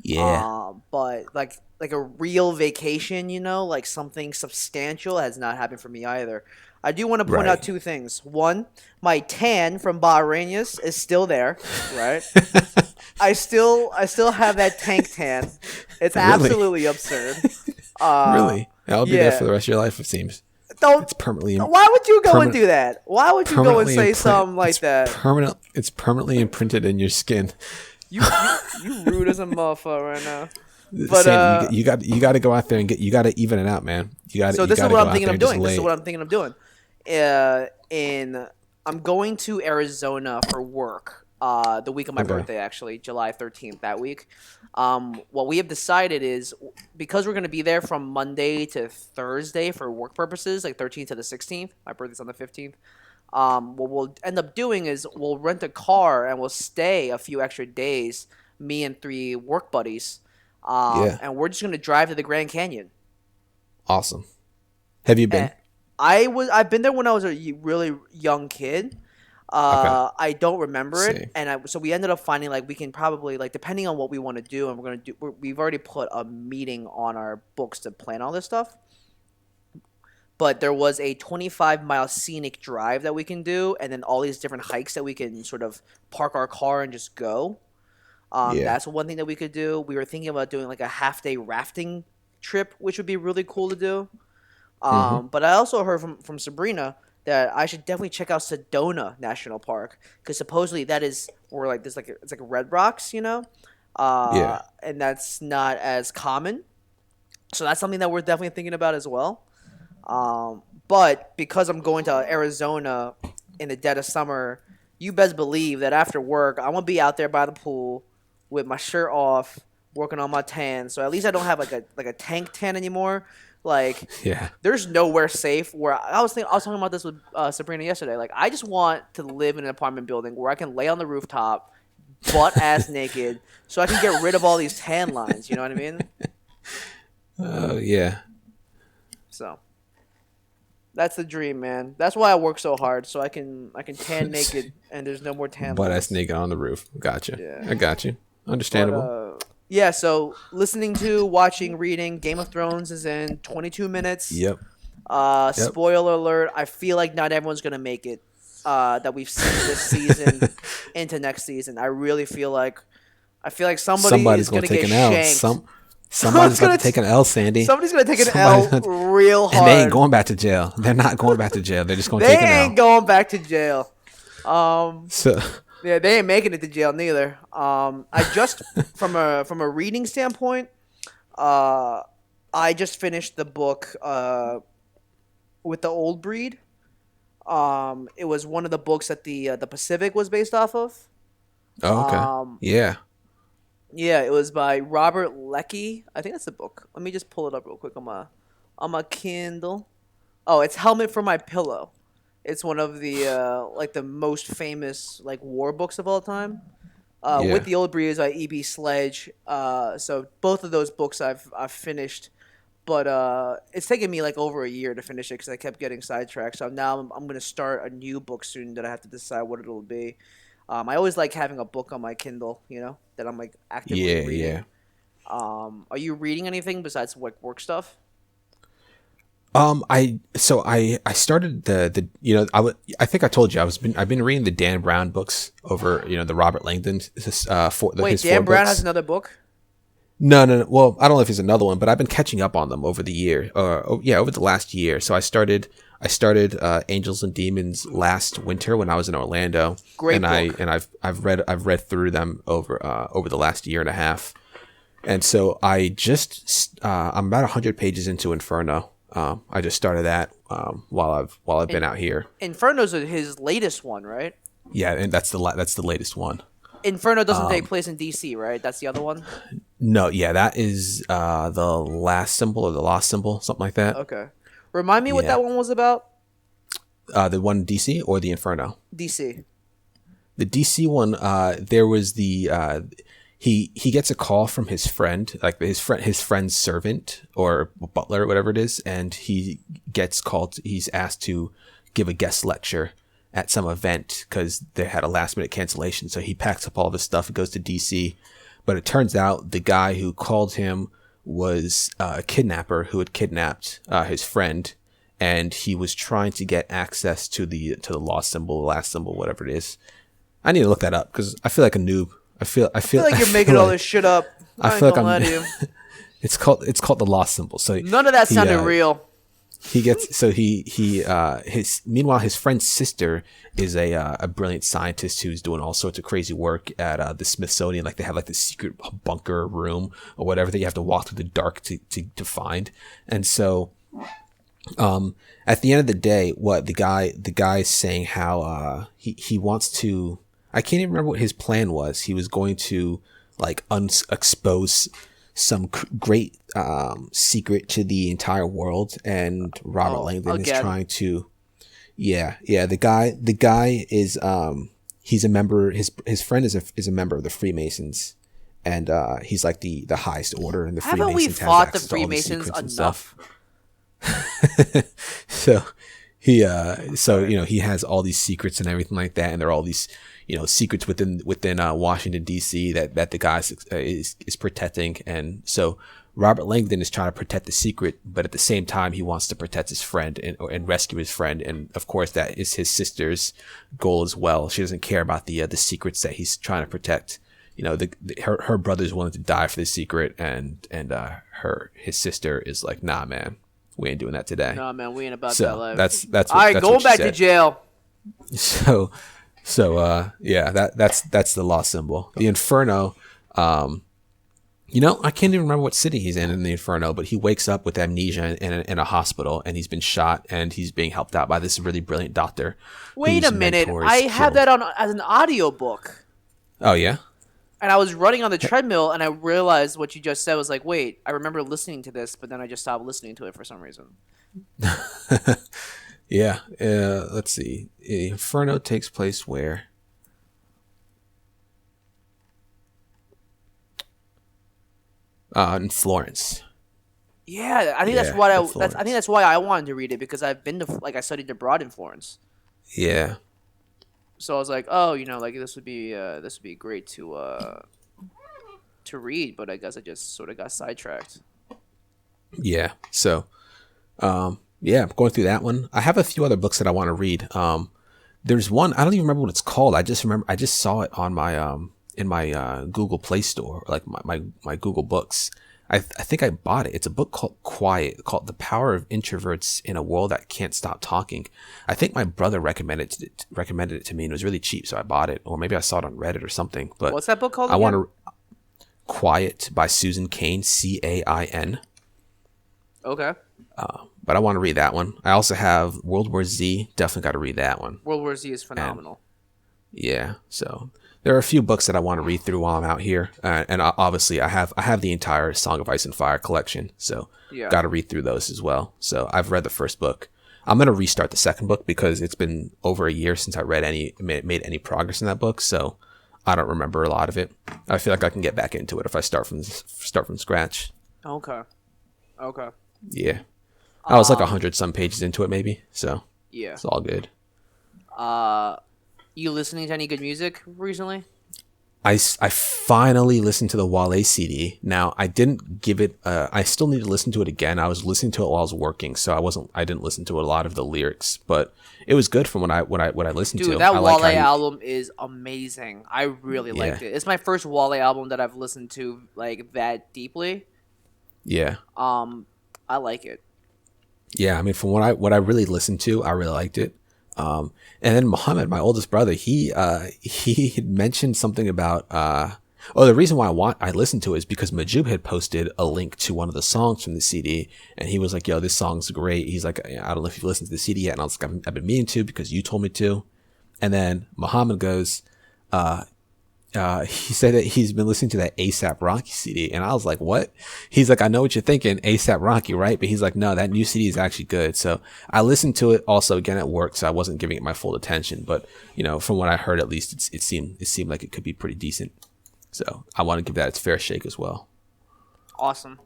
Yeah. But like a real vacation, like something substantial has not happened for me either. I do want to point out Right. two things. One, my tan from Bahrainius is still there, right? I still have that tank tan. It's Really? absolutely absurd. Uh, Really? I'll be there yeah. for the rest of your life. It sems. Don't. It's permanently Why would you go and permanent. do that? Why would you go and Permanently say imprint. something like that? It's permanently imprinted in your skin. You rude as a motherfucker right now. But Sandy, you got to go out there and you got to even it out, man. so You this got is to what go I'm out thinking there of and just doing. This is lay. what I'm thinking of doing. I'm going to Arizona for work. The week of my Okay. birthday, actually, July 13th. That week. What we have decided is because we're going to be there from Monday to Thursday for work purposes, like 13th to the 16th. My birthday's on the 15th. What we'll end up doing is we'll rent a car and we'll stay a few extra days. Me and 3 work buddies. Yeah. And we're just going to drive to the Grand Canyon. Awesome. Have you been? And I've been there when I was a really young kid. Okay. I don't remember it, Same. and so we ended up finding like we can probably like depending on what we want to do, and we've already put a meeting on our books to plan all this stuff. But there was a 25-mile scenic drive that we can do, and then all these different hikes that we can sort of park our car and just go. Yeah. That's one thing that we could do. We were thinking about doing like a half-day rafting trip, which would be really cool to do. But I also heard from Sabrina that I should definitely check out Sedona National Park because supposedly that is where like there's it's like red rocks, Yeah. and that's not as common. So that's something that we're definitely thinking about as well. But because I'm going to Arizona in the dead of summer, you best believe that after work I'm gonna be out there by the pool with my shirt off, working on my tan. So at least I don't have like a tank tan anymore. Like, Yeah. there's nowhere safe where I was talking about this with Sabrina yesterday. Like, I just want to live in an apartment building where I can lay on the rooftop, butt ass naked, so I can get rid of all these tan lines. You know what I mean? Oh yeah. So that's the dream, man. That's why I work so hard, so I can tan naked and there's no more tan Butt lines. ass naked on the roof. Gotcha. Yeah. I got you. Understandable. Yeah. So listening to, watching, reading, Game of Thrones is in 22 minutes. Yep. Spoiler alert, I feel like not everyone's going to make it that we've seen this season into next season. I really feel like somebody's going going to to take get an L. shanked. Somebody's going gonna to take an L, Sandy. Somebody's going to take an Somebody's L gonna- real hard. And they ain't going back to jail. They're not going back to jail. They're just going to They take an L. ain't going back to jail. So, Yeah, they ain't making it to jail neither. I just from a reading standpoint, I just finished the book with the Old Breed. It was one of the books that the Pacific was based off of. oh, okay. Yeah. Yeah, it was by Robert Leckie. I think that's the book. Let me just pull it up real quick on my Kindle. Oh, it's Helmet for My Pillow. It's one of the like the most famous like war books of all time. Yeah. With the Old Breed is by E.B. Sledge. So both of those books I've finished, but it's taken me like over a year to finish it because I kept getting sidetracked. So now I'm gonna start a new book soon that I have to decide what it'll be. I always like having a book on my Kindle, that I'm like actively reading. Are you reading anything besides like work stuff? I started I think I told you I've been reading the Dan Brown books over the Robert Langdon Wait, his Dan four Brown has books. another book? No, no, no. Well, I don't know if there's another one, but I've been catching up on them over the year. Over the last year. So I started Angels and Demons last winter when I was in Orlando. Great and book. I've read through them over the last year and a half. And so I'm about 100 pages into Inferno. I just started that while I've been out here. Inferno's his latest one, right? Yeah, and that's the latest one. Inferno doesn't take place in DC, right? That's the other one? No, yeah, that is the last symbol or the lost symbol, something like that. Okay. Remind me what Yeah. that one was about? The one in DC or the Inferno? DC. The DC one, there was he gets a call from his friend, like his friend's servant or butler or whatever it is, and he's asked to give a guest lecture at some event because they had a last minute cancellation. So he packs up all of his stuff and goes to DC. But it turns out the guy who called him was a kidnapper who had kidnapped his friend, and he was trying to get access to the lost symbol, the last symbol, whatever it is. I need to look that up because I feel like a noob. I feel like you're making all this shit up. I feel like I'm. It's called the lost symbol. So none of that sounded real. Meanwhile his friend's sister is a brilliant scientist who's doing all sorts of crazy work at the Smithsonian. Like they have like this secret bunker room or whatever that you have to walk through the dark to find. And so at the end of the day, what the guy's saying how he wants to, I can't even remember what his plan was. He was going to like expose some great secret to the entire world, and Robert Langdon is trying to. Yeah. The guy is he's a member. His friend is a member of the Freemasons, and he's like the highest order in the Freemasons. Haven't we fought the Freemasons enough? So he he has all these secrets and everything like that, and there are all these secrets within Washington D.C. that the guy is protecting. And so Robert Langdon is trying to protect the secret, but at the same time he wants to protect his friend and rescue his friend. And of course that is his sister's goal as well. She doesn't care about the secrets that he's trying to protect. Her brother's willing to die for the secret, and his sister is like, nah man, we ain't doing that today. Nah man, we ain't about that life. That's all right, that's going back to jail. So that's the lost symbol. The Inferno, I can't even remember what city he's in the Inferno, but he wakes up with amnesia in a hospital, and he's been shot, and he's being helped out by this really brilliant doctor. Wait a minute, I have that on as an audiobook. Oh yeah? And I was running on the treadmill, and I realized what you just said was like, wait, I remember listening to this, but then I just stopped listening to it for some reason. Yeah, let's see. Inferno takes place where? In Florence. Yeah, I think that's why I think that's why I wanted to read it, because I've been to I studied abroad in Florence. Yeah. So I was like, oh, this would be great to read, but I guess I just sort of got sidetracked. Yeah. So, yeah, I'm going through that one. I have a few other books that I want to read. There's one, I don't even remember what it's called. I just saw it on my in my Google Play Store, like my Google Books. I think I bought it. It's a book called Quiet, called The Power of Introverts in a World That Can't Stop Talking. I think my brother recommended it to me, and it was really cheap, so I bought it. Or maybe I saw it on Reddit or something. But what's that book called? I want to Quiet by Susan Cain, Cain. Okay. But I want to read that one. I also have World War Z. Definitely got to read that one. World War Z is phenomenal. Yeah, so there are a few books that I want to read through while I'm out here, and obviously I have the entire Song of Ice and Fire collection, so got to read through those as well. So I've read the first book. I'm gonna restart the second book because it's been over a year since I made any progress in that book, so I don't remember a lot of it. I feel like I can get back into it if I start from scratch. Okay. Yeah, I was like 100 some pages into it maybe, so yeah, it's all good. You listening to any good music recently? I finally listened to the Wale CD. Now I didn't give it. I still need to listen to it again. I was listening to it while I was working, so I didn't listen to a lot of the lyrics, but it was good from what I listened to. Dude, that Wale album is amazing. I really liked it. It's my first Wale album that I've listened to like that deeply. Yeah. I like it. Yeah, I mean, from what I really listened to, I really liked it. And then Muhammad, my oldest brother, he had mentioned something about the reason why I listened to it is because Majub had posted a link to one of the songs from the CD, and he was like, "Yo, this song's great." He's like, "I don't know if you've listened to the CD yet," and I was like, "I've been meaning to because you told me to." And then Muhammad goes, he said that he's been listening to that ASAP Rocky CD, and I was like, "What?" He's like, "I know what you're thinking, ASAP Rocky, right?" But he's like, "No, that new CD is actually good." So I listened to it also again at work, so I wasn't giving it my full attention. But from what I heard, at least it seemed like it could be pretty decent. So I want to give that its fair shake as well. Awesome.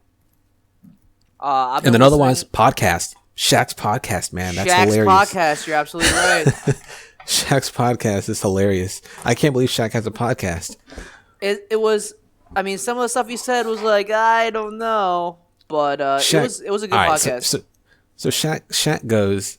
And then otherwise, podcast, Shaq's podcast, man, that's Shaq's hilarious. Podcast, you're absolutely right. Shaq's podcast is hilarious. I can't believe Shaq has a podcast. It was. I mean, some of the stuff he said was like, I don't know, but it was a good podcast. So Shaq goes.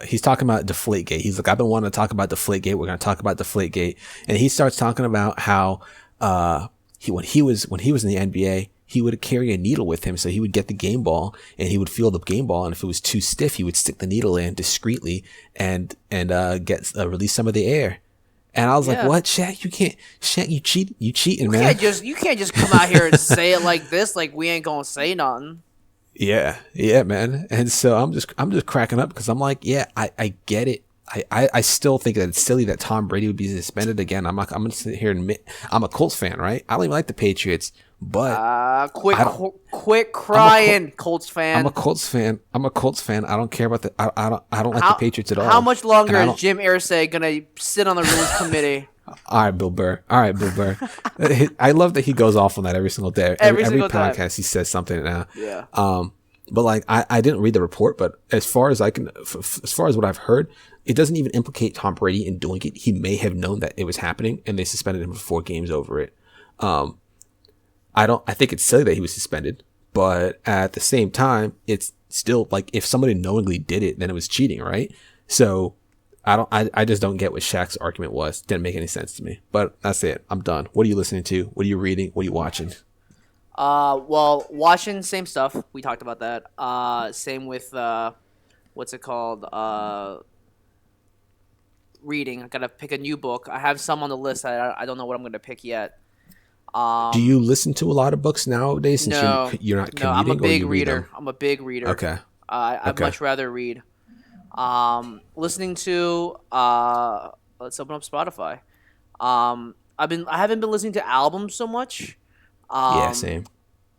He's talking about Deflategate. He's like, I've been wanting to talk about Deflategate. We're going to talk about Deflategate, and he starts talking about how when he was in the NBA, he would carry a needle with him, so he would get the game ball and he would feel the game ball, and if it was too stiff, he would stick the needle in discreetly and release some of the air. And I was like, "What, Shaq? You can't, Shaq? You cheating, man? You can't just come out here and say it like this, like we ain't gonna say nothing." Yeah, man. And so I'm just cracking up because I'm like, yeah, I get it. I still think that it's silly that Tom Brady would be suspended again. I'm gonna sit here and admit I'm a Colts fan, right? I don't even like the Patriots, but quit crying, Colts fan. I'm a Colts fan. I don't care about I don't like the Patriots at all. How much longer is Jim Irsay gonna sit on the rules committee? All right, Bill Burr. I love that he goes off on that every single day. Every podcast time. He says something now. Yeah. But like I didn't read the report, but as far as what I've heard, it doesn't even implicate Tom Brady in doing it. He may have known that it was happening, and they suspended him for 4 games over it. I think it's silly that he was suspended, but at the same time, it's still like if somebody knowingly did it, then it was cheating, right? So I just don't get what Shaq's argument was. Didn't make any sense to me. But that's it. I'm done. What are you listening to? What are you reading? What are you watching? Well, watching, same stuff. We talked about that. Same with what's it called? Reading. I gotta pick a new book. I have some on the list. I don't know what I'm gonna pick yet. Do you listen to a lot of books nowadays since you're not commuting? No, I'm a big reader. I'm a big reader. Okay. I'd much rather read. Listening to let's open up Spotify. I haven't been listening to albums so much. Yeah, same.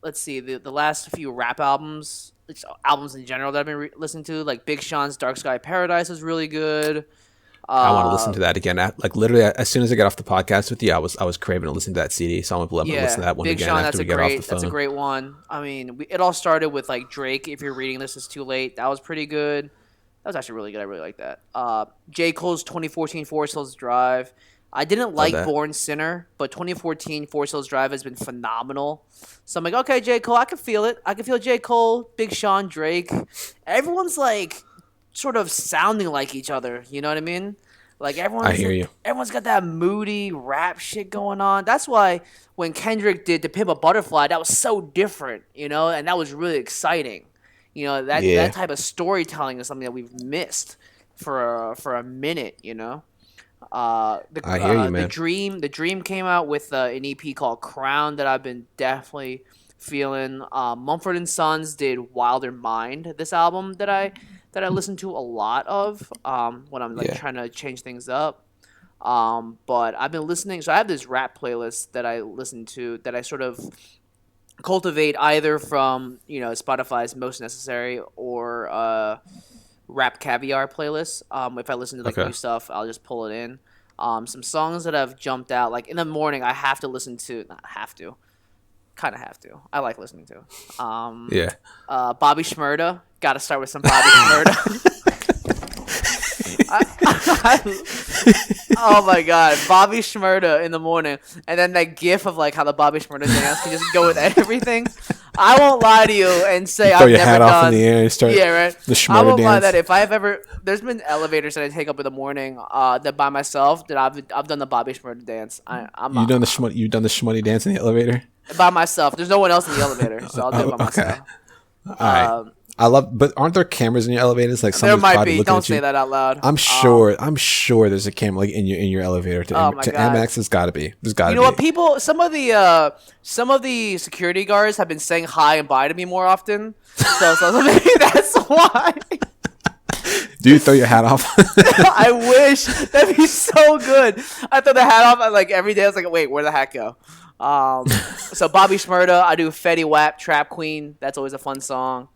Let's see the last few rap albums, albums in general that I've been listening to, like Big Sean's Dark Sky Paradise is really good. I want to listen to that again. Like literally, as soon as I get off the podcast with you, I was craving to listen to that CD. So I'm gonna listen to that one Big again Sean, after we get off the phone. That's a great one. I mean, it all started with like Drake. If you're reading this, it's too late. That was pretty good. That was actually really good. I really like that. J. Cole's 2014 Forest Hills Drive. I didn't like Born Sinner, but 2014 Forest Hills Drive has been phenomenal. So I'm like, okay, J. Cole, I can feel it. I can feel J. Cole, Big Sean, Drake. Everyone's like sort of sounding like each other. You know what I mean? Like I hear you. Everyone's got that moody rap shit going on. That's why when Kendrick did "To Pimp a Butterfly," that was so different, and that was really exciting. That type of storytelling is something that we've missed for a minute. I hear you, man. The Dream came out with an EP called Crown that I've been definitely feeling. Mumford & Sons did Wilder Mind, this album that I listen to a lot of when I'm trying to change things up. But I've been listening. So I have this rap playlist that I listen to that I sort of cultivate either from Spotify's Most Necessary or Rap Caviar playlist. If I listen to new stuff, I'll just pull it in. Some songs that have jumped out, like in the morning, I have to listen to. Not have to. Kind of have to. I like listening to. Bobby Shmurda. Got to start with some Bobby Shmurda. Oh my god, Bobby Shmurda in the morning, and then that gif of like how the Bobby Shmurda dance can just go with everything. I won't lie to you and say Throw I've your never hat done. off in the air and start Yeah, right. the Shmurda I won't lie dance. that if I've ever, there's been elevators that I take up in the morning, that by myself that I've done the Bobby Shmurda dance. You've done the Shmuddy dance in the elevator? By myself. There's no one else in the elevator, so I'll do it by myself. All right. I love, but aren't there cameras in your elevators? Like There somebody's might probably be. looking Don't at you. say that out loud. I'm sure there's a camera like in your elevator to, Oh my to God. Amex. There's got to be. There's got to be. You know what? People, some of the security guards have been saying hi and bye to me more often. So maybe that's why. Do you throw your hat off? I wish that'd be so good. I throw the hat off like every day. I was like, wait, where'd the hat go? So Bobby Shmurda, I do Fetty Wap, Trap Queen. That's always a fun song.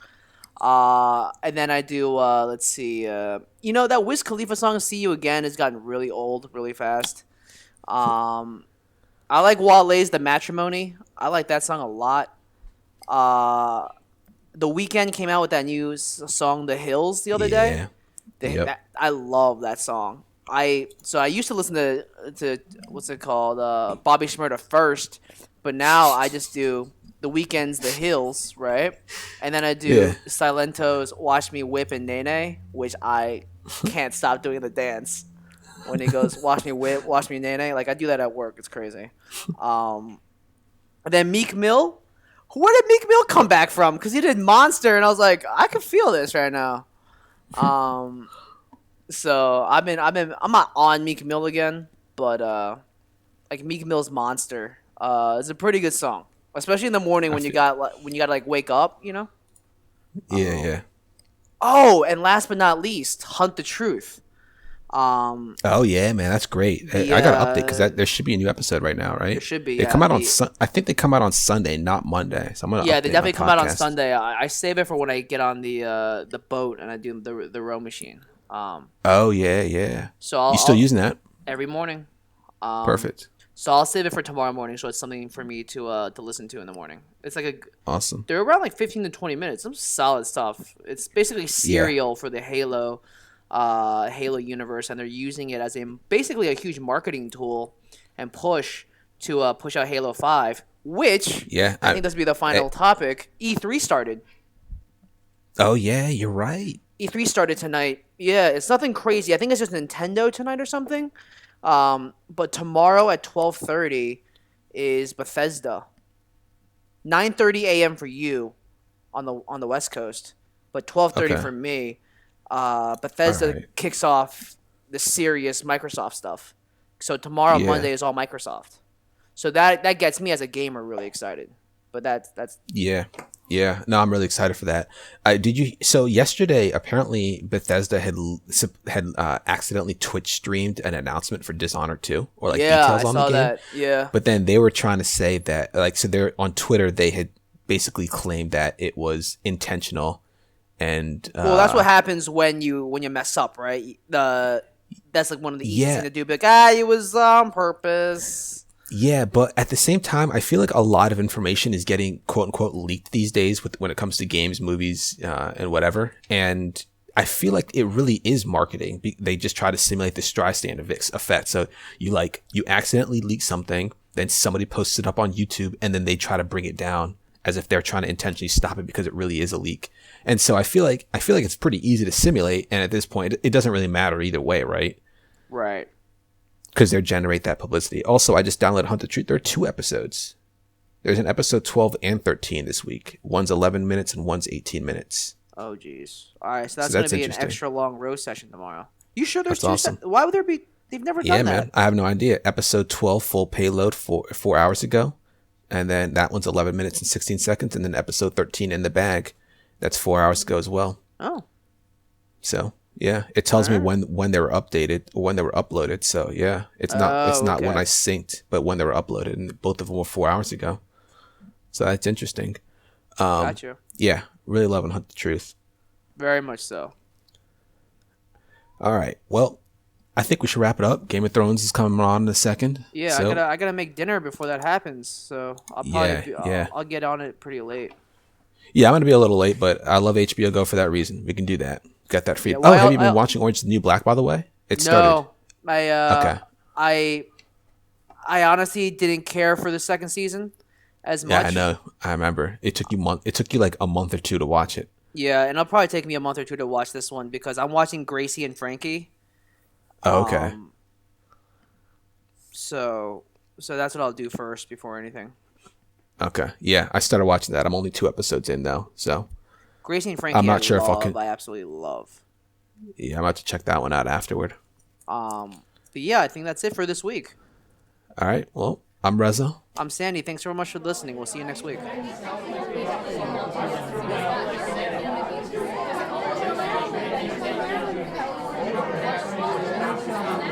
And then I do let's see, that Wiz Khalifa song "See You Again" has gotten really old really fast. I like Wale's "The Matrimony." I like that song a lot. The Weeknd came out with that new song "The Hills" the other day. I love that song. I used to listen to what's it called, Bobby Shmurda first, but now I just do The Weeknd's "The Hills," right? And then I do Silento's "Watch Me Whip" and Nene, which I can't stop doing the dance when he goes "Watch me whip, watch me Nene." Like I do that at work. It's crazy. And then Meek Mill. Where did Meek Mill come back from? Because he did Monster, and I was like, I can feel this right now. So I'm not on Meek Mill again, but like Meek Mill's Monster is a pretty good song, especially in the morning when you gotta like wake up, you know. Yeah. Oh, and last but not least, Hunt the Truth. Oh yeah, man, that's great. I got to update because there should be a new episode right now, right? There should be. They come out on I think they come out on Sunday, not Monday. So I'm gonna they definitely come out on Sunday. I save it for when I get on the boat and I do the row machine. Oh yeah. So I'll using that every morning? Perfect. So I'll save it for tomorrow morning, so it's something for me to listen to in the morning. It's like awesome. They're around like 15 to 20 minutes. Some solid stuff. It's basically serial for the Halo universe, and they're using it as basically a huge marketing tool and push to push out Halo 5, which I think this will be the final topic. E3 started. Oh yeah, you're right. E3 started tonight. Yeah, it's nothing crazy. I think it's just Nintendo tonight or something. But tomorrow at 12:30 is Bethesda. 9:30 a.m. for you on the West Coast, but 12:30 for me. Bethesda kicks off the serious Microsoft stuff. So tomorrow Monday is all Microsoft. So that gets me as a gamer really excited. But that's Yeah, no, I'm really excited for that. So yesterday, apparently Bethesda had accidentally Twitch streamed an announcement for Dishonored 2, or like details on the game. That. Yeah. But then they were trying to say that, they're on Twitter, they had basically claimed that it was intentional, and well, that's what happens when you mess up, right? That's like one of the easiest things to do. But it was on purpose. Yeah, but at the same time, I feel like a lot of information is getting "quote unquote" leaked these days when it comes to games, movies, and whatever. And I feel like it really is marketing. They just try to simulate the Streisand effect. So you accidentally leak something, then somebody posts it up on YouTube, and then they try to bring it down as if they're trying to intentionally stop it because it really is a leak. And so I feel like it's pretty easy to simulate. And at this point, it doesn't really matter either way, right? Right. Because they generate that publicity. Also, I just downloaded Hunt the Truth. There are 2 episodes. There's an episode 12 and 13 this week. One's 11 minutes and one's 18 minutes. Oh, geez. All right, so that's going to be an extra long roast session tomorrow. You sure there's that's 2? Awesome. Why would there be? They've never done that. Yeah, man. I have no idea. Episode 12, full payload, 4 hours ago. And then that one's 11 minutes and 16 seconds. And then episode 13 in the bag. That's 4 hours ago as well. Oh. So... yeah, it tells me when they were updated or when they were uploaded. So yeah, it's not when I synced, but when they were uploaded, and both of them were 4 hours ago. So that's interesting. Gotcha. Yeah, really loving Hunt the Truth. Very much so. All right, well, I think we should wrap it up. Game of Thrones is coming on in a second. Yeah, so. I gotta make dinner before that happens. So I'll probably I'll get on it pretty late. Yeah, I'm gonna be a little late, but I love HBO Go for that reason. We can do that. Got that free. Have you been watching Orange is the New Black, by the way? It started. Okay. I I honestly didn't care for the second season as Yeah, I much. know. I remember. It took you like a month or two to watch it. Yeah, and it'll probably take me a month or two to watch this one because I'm watching Gracie and Frankie. Oh, okay. Um, so that's what I'll do first before anything. Okay. Yeah, I started watching that. I'm only 2 episodes in though, so Gracie and I'm Frankie, not sure if I can. I absolutely love. Yeah, I'm about to check that one out afterward. But yeah, I think that's it for this week. All right. Well, I'm Reza. I'm Sandy. Thanks so much for listening. We'll see you next week.